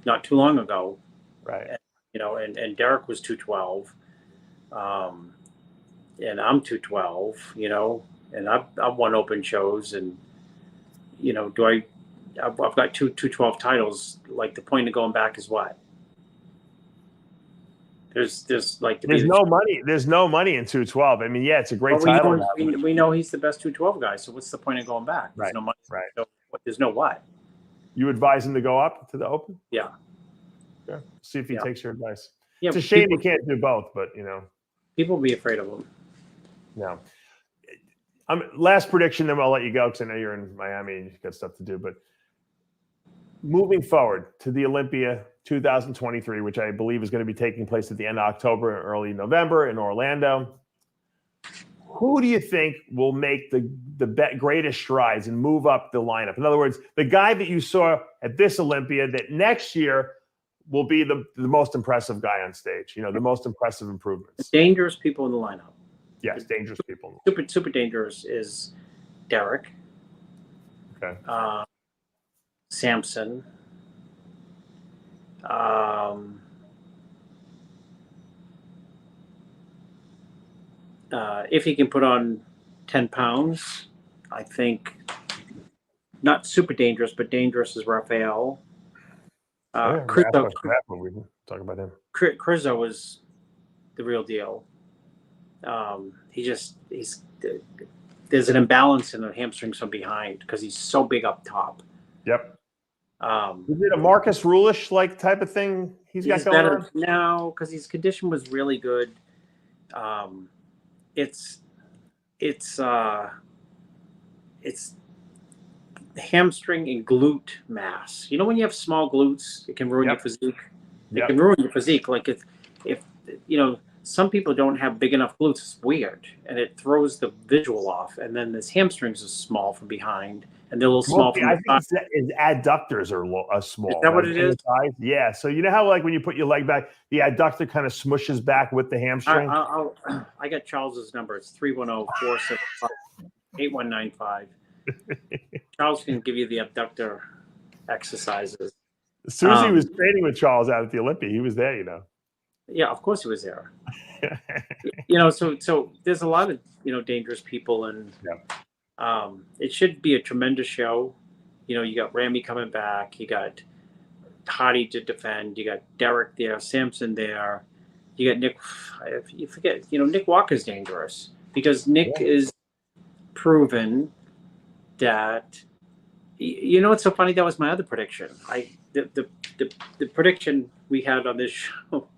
not too long ago, right? And Derek was 212, and I'm 212, and I've won open shows, and I've got two 212 titles. Like, the point of going back is what? There's no money. There's no money in 212. I mean, yeah, it's a great title. We know he's the best 212 guy. So what's the point of going back? There's right. no money. Right. So there's no what. You advise him to go up to the Open? Yeah. Yeah. See if he takes your advice. Yeah, it's a shame you can't do both, but people be afraid of him. No. Last prediction, then I'll let you go because I know you're in Miami and you've got stuff to do. But moving forward to the Olympia 2023, which I believe is going to be taking place at the end of October, early November in Orlando. Who do you think will make the greatest strides and move up the lineup? In other words, the guy that you saw at this Olympia that next year will be the most impressive guy on stage, the most impressive improvements. The dangerous people in the lineup. Yes, dangerous people. Super dangerous is Derek. Okay. Samson. If he can put on 10 pounds, I think not super dangerous, but dangerous is Raphael. Rizzo, we can talk about him. Rizzo was the real deal. There's an imbalance in the hamstrings from behind because he's so big up top. Yep. Is it a Marcus Rulish like type of thing he's got going on? No, because his condition was really good. It's hamstring and glute mass. When you have small glutes, it can ruin your physique. It can ruin your physique. Like if some people don't have big enough glutes. It's weird, and it throws the visual off. And then his hamstrings are small from behind, and they're a little small from the I think his adductors are small. Is that what it is? Yeah. So you know how like when you put your leg back, the adductor kind of smushes back with the hamstring? I got Charles's number. It's 310-475-8195. Charles can give you the abductor exercises. Susie was training with Charles out at the Olympia. He was there, you know. Yeah, of course he was there. So there's a lot of dangerous people, and it should be a tremendous show. You got Ramy coming back, you got Hardy to defend, you got Derek there, Samson there, you got Nick. You forget, Nick Walker's dangerous because Nick is proven that. It's so funny. That was my other prediction. The prediction we had on this show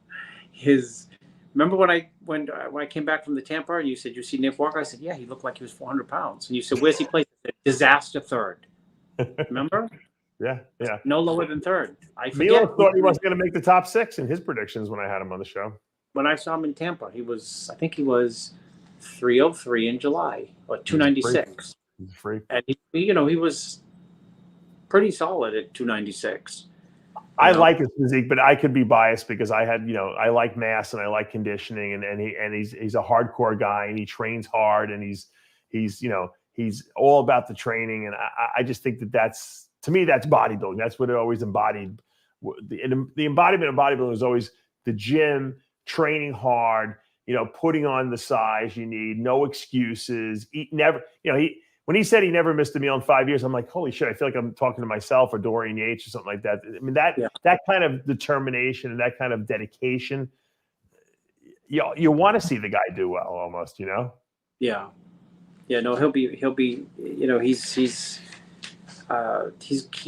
is, remember when I came back from the Tampa and you said you see Nick Walker? I said, yeah, he looked like he was 400 pounds. And you said, where's he placed? I said, disaster third. Remember? Yeah. No lower than third. I forget. Milo thought he wasn't going to make the top 6 in his predictions when I had him on the show. When I saw him in Tampa, I think he was 303 in July or 296. He's free. And he was pretty solid at 296. I like his physique, but I could be biased because I I like mass and I like conditioning, and he's a hardcore guy and he trains hard and he's all about the training, and I just think that's, to me, that's bodybuilding. That's what it always embodied. The embodiment of bodybuilding is always the gym, training hard, putting on the size you need, no excuses, eat never, when he said he never missed a meal in 5 years, I'm like, holy shit, I feel like I'm talking to myself or Dorian Yates or something like that. I mean, that kind of determination and that kind of dedication, you want to see the guy do well almost, Yeah. No, he'll be, he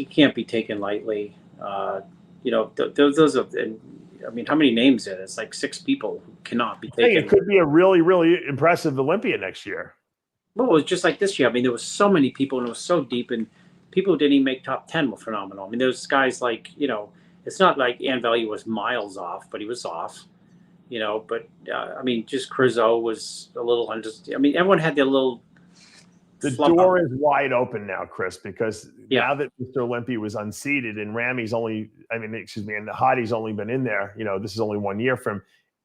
can't be taken lightly. Those are, I mean, how many names are there? It's like 6 people who cannot be taken. I think it could be a really, really impressive Olympia next year. Well, it was just like this year. I mean, there was so many people and it was so deep, and people who didn't even make top 10 were phenomenal. I mean, there's guys like, it's not like Ann Value was miles off, but he was off, but I mean, just Crizzo was a little everyone had their little. The door is wide open now, Chris, because now that Mr. Olympia was unseated and and the Hardy's only been in there, this is only 1 year for him.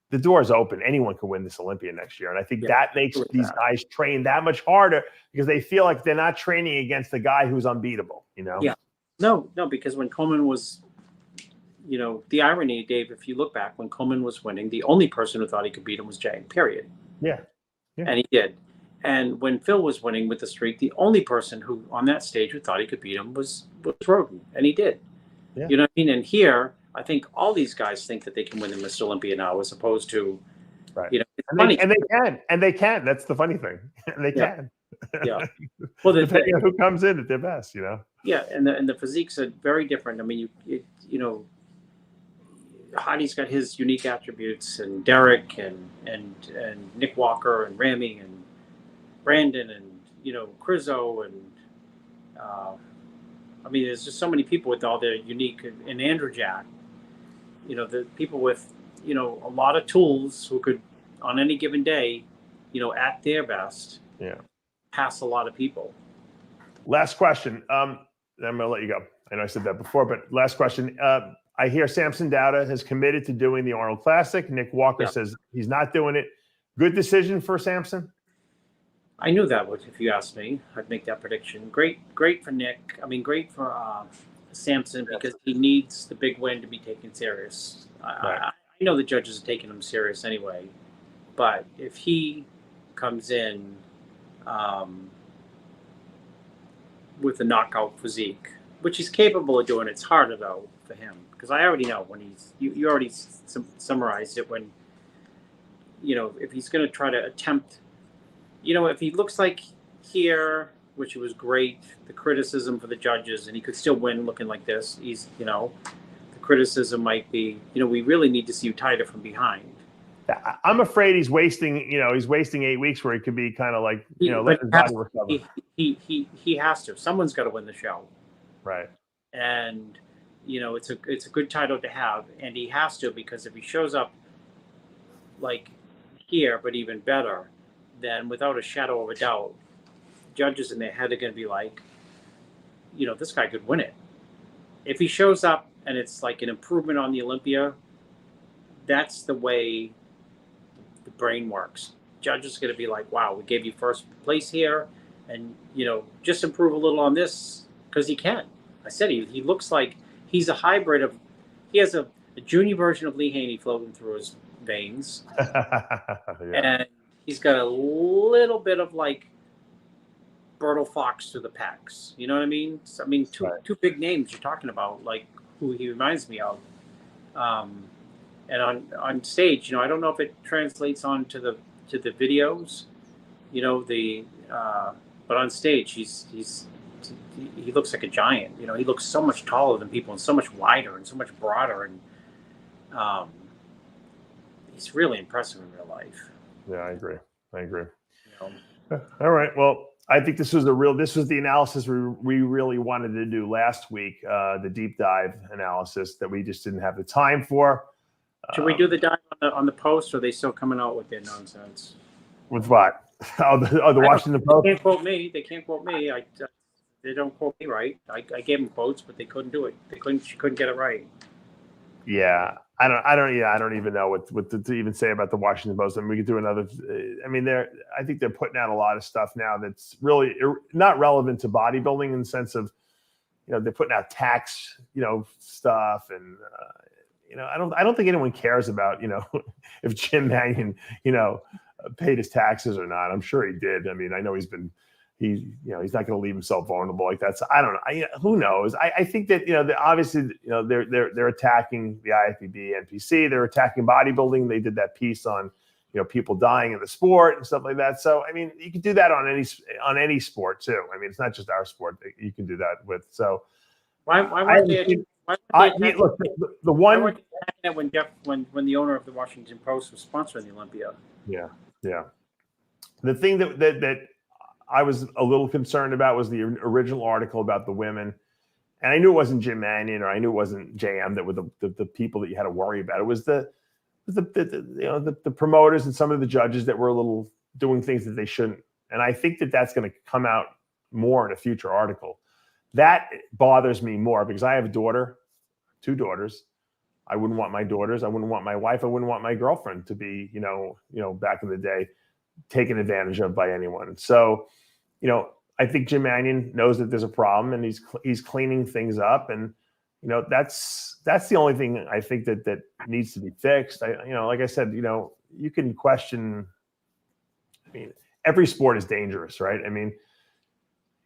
The door is open. Anyone can win this Olympia next year. And I think that makes these guys train that much harder because they feel like they're not training against the guy who's unbeatable, Yeah. No, because when Coleman was, the irony, Dave, if you look back, when Coleman was winning, the only person who thought he could beat him was Jay, period. Yeah. And he did. And when Phil was winning with the streak, the only person who on that stage who thought he could beat him was Roden. And he did. Yeah. You know what I mean? And here, I think all these guys think that they can win the Mr. Olympia now, as opposed to, it's funny. And they can. That's the funny thing. They can. Yeah. Well, depending on who comes in at their best, Yeah, and the physiques are very different. I mean, Hardy's got his unique attributes, and Derek and Nick Walker and Ramy and Brandon and Crizzo and there's just so many people with all their unique, and Andrew Jack. The people with, a lot of tools who could, on any given day, at their best, pass a lot of people. Last question. I'm going to let you go. I know I said that before, but last question. I hear Samson Dauda has committed to doing the Arnold Classic. Nick Walker says he's not doing it. Good decision for Samson? I knew that would, if you asked me, I'd make that prediction. Great for Nick. I mean, great for Samson, because he needs the big win to be taken serious. I know the judges are taking him serious anyway, but if he comes in with a knockout physique, which he's capable of doing, it's harder though for him, because I already know when you already summarized it, when if he's going to try to attempt, if he looks like here, which was great, the criticism for the judges, and he could still win looking like this. The criticism might be, we really need to see you tighter from behind. I'm afraid he's wasting 8 weeks where he could be kind of like, let his body recover. He has to. Someone's got to win the show. Right. And, it's a good title to have, and he has to, because if he shows up like here, but even better, then without a shadow of a doubt, judges in their head are going to be like, this guy could win it. If he shows up and it's like an improvement on the Olympia, that's the way the brain works. Judges are going to be like, wow, we gave you first place here, and just improve a little on this because he can. I said he looks like he's a hybrid of. He has a junior version of Lee Haney floating through his veins, and he's got a little bit of like Bertle Fox to the pecs. You know what I mean? So, two big names you're talking about, like who he reminds me of. And on stage, I don't know if it translates on to the videos, but on stage he looks like a giant. He looks so much taller than people and so much wider and so much broader, and he's really impressive in real life. Yeah, I agree. All right. Well, I think this was the analysis we really wanted to do last week, the deep dive analysis that we just didn't have the time for. Should we do the dive on the post, or are they still coming out with their nonsense? With what? The Washington Post? They can't quote me. They don't quote me right. I gave them quotes, but they couldn't do it. She couldn't get it right. Yeah, I don't even know what to even say about the Washington Post. I mean, we could do another. I mean, I think they're putting out a lot of stuff now that's really not relevant to bodybuilding in the sense of, they're putting out tax, stuff, and I don't think anyone cares about, if Jim Mannion, paid his taxes or not. I'm sure he did. I mean, I know he's not going to leave himself vulnerable like that. So I don't know. Who knows? I think that, obviously, they're attacking the IFBB NPC. They're attacking bodybuilding. They did that piece on, people dying in the sport and stuff like that. So, I mean, you can do that on any sport too. I mean, it's not just our sport that you can do that with. So why weren't they? Look, the one when the owner of the Washington Post was sponsoring the Olympia. Yeah. The thing that I was a little concerned about was the original article about the women, and I knew it wasn't Jim Mannion or I knew it wasn't JM that were the people that you had to worry about. It was the promoters and some of the judges that were a little doing things that they shouldn't. And I think that that's going to come out more in a future article. That bothers me more because I have two daughters. I wouldn't want my daughters. I wouldn't want my wife. I wouldn't want my girlfriend to be, back in the day, taken advantage of by anyone. So, I think Jim Mannion knows that there's a problem and he's cleaning things up. And, that's the only thing I think that needs to be fixed. Like I said, you can question. I mean, every sport is dangerous, right? I mean,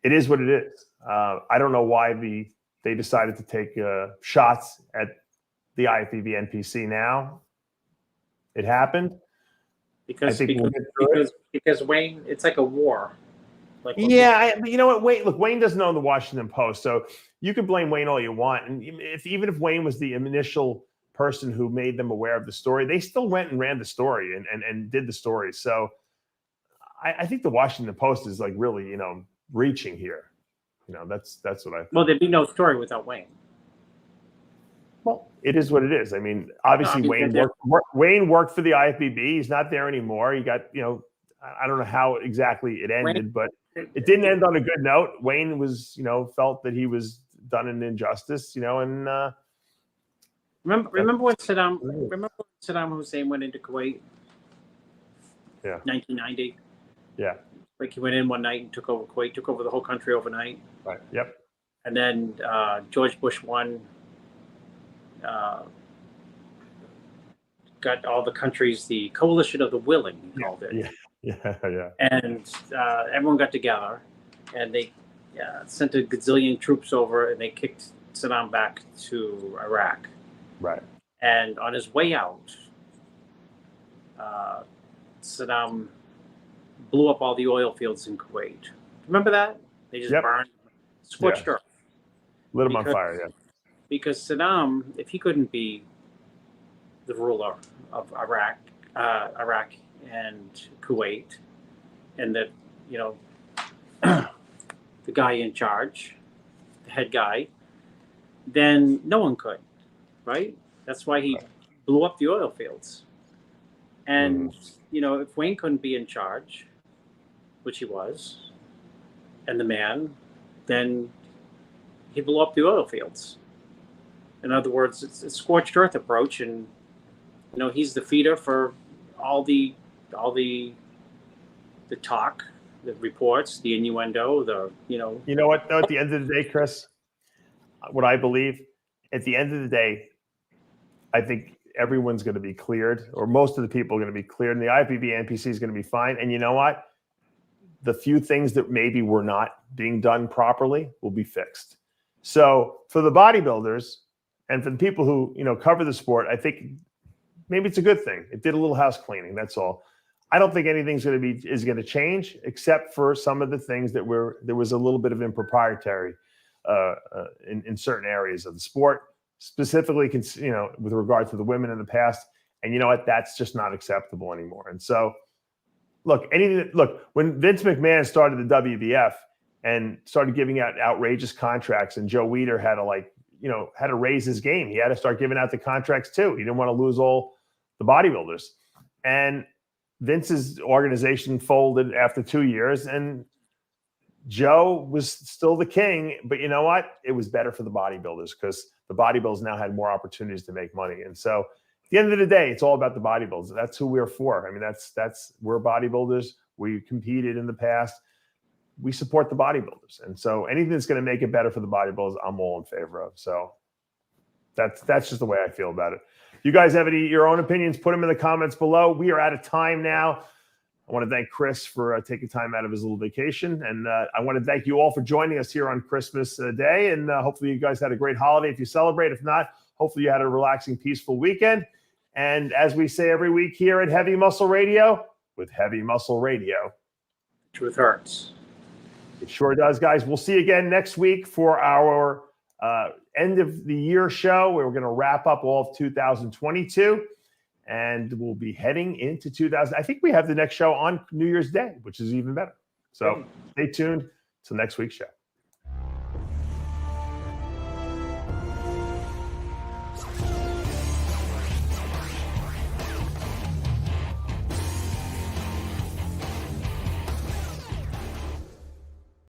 it is what it is. I don't know why they decided to take shots at the IFBB NPC now. It happened. Because Wayne, it's like a war. But you know what, Wayne? Look, Wayne doesn't own the Washington Post, so you can blame Wayne all you want. And even if Wayne was the initial person who made them aware of the story, they still went and ran the story and did the story. So I think the Washington Post is like really, reaching here. That's what I think. Well, there'd be no story without Wayne. Well, it is what it is. I mean, obviously, Wayne worked for the IFBB. He's not there anymore. He got, I don't know how exactly it ended, but it didn't end on a good note. Wayne was, felt that he was done an injustice, and remember when Saddam Hussein went into Kuwait? Yeah. 1990. Yeah. Like he went in one night and took over Kuwait, took over the whole country overnight. Right. Yep. And then George Bush won. Got all the countries, the coalition of the willing, he called it. Yeah. And everyone got together, and they sent a gazillion troops over, and they kicked Saddam back to Iraq. Right. And on his way out, Saddam blew up all the oil fields in Kuwait. Remember that? They just burned, scorched earth. Lit them on fire, yeah. Because Saddam, if he couldn't be the ruler of Iraq and Kuwait, and the guy in charge, the head guy, then no one could, right? That's why he blew up the oil fields. And if Wayne couldn't be in charge, which he was, and the man, then he blew up the oil fields. In other words, it's a scorched earth approach, and he's the feeder for all the talk, the reports, the innuendo, You know what? Though, at the end of the day, Chris, what I believe, at the end of the day, I think everyone's going to be cleared, or most of the people are going to be cleared, and the IFBB NPC is going to be fine. And you know what? The few things that maybe were not being done properly will be fixed. So for the bodybuilders and for the people who cover the sport, I think maybe it's a good thing. It did a little house cleaning. That's all. I don't think anything's going to change, except for some of the things that there was a little bit of impropriety in certain areas of the sport, specifically with regard to the women in the past. And you know what? That's just not acceptable anymore. And so, look, when Vince McMahon started the WBF and started giving out outrageous contracts, and Joe Weider had to raise his game. He had to start giving out the contracts too. He didn't want to lose all the bodybuilders. And Vince's organization folded after 2 years, and Joe was still the king. But you know what? It was better for the bodybuilders because the bodybuilders now had more opportunities to make money. And so at the end of the day, it's all about the bodybuilders. That's who we're for. I mean, we're bodybuilders. We competed in the past. We support the bodybuilders. And so anything that's going to make it better for the bodybuilders, I'm all in favor of. So that's just the way I feel about it. If you guys have your own opinions, put them in the comments below. We are out of time now. I want to thank Chris for taking time out of his little vacation. And I want to thank you all for joining us here on Christmas Day. And hopefully you guys had a great holiday if you celebrate. If not, hopefully you had a relaxing, peaceful weekend. And as we say every week here at Heavy Muscle Radio, with Heavy Muscle Radio, truth hurts. It sure does, guys. We'll see you again next week for our end of the year show, where we're going to wrap up all of 2022, and we'll be heading into 2000. I think we have the next show on New Year's Day, which is even better. So stay tuned till next week's show.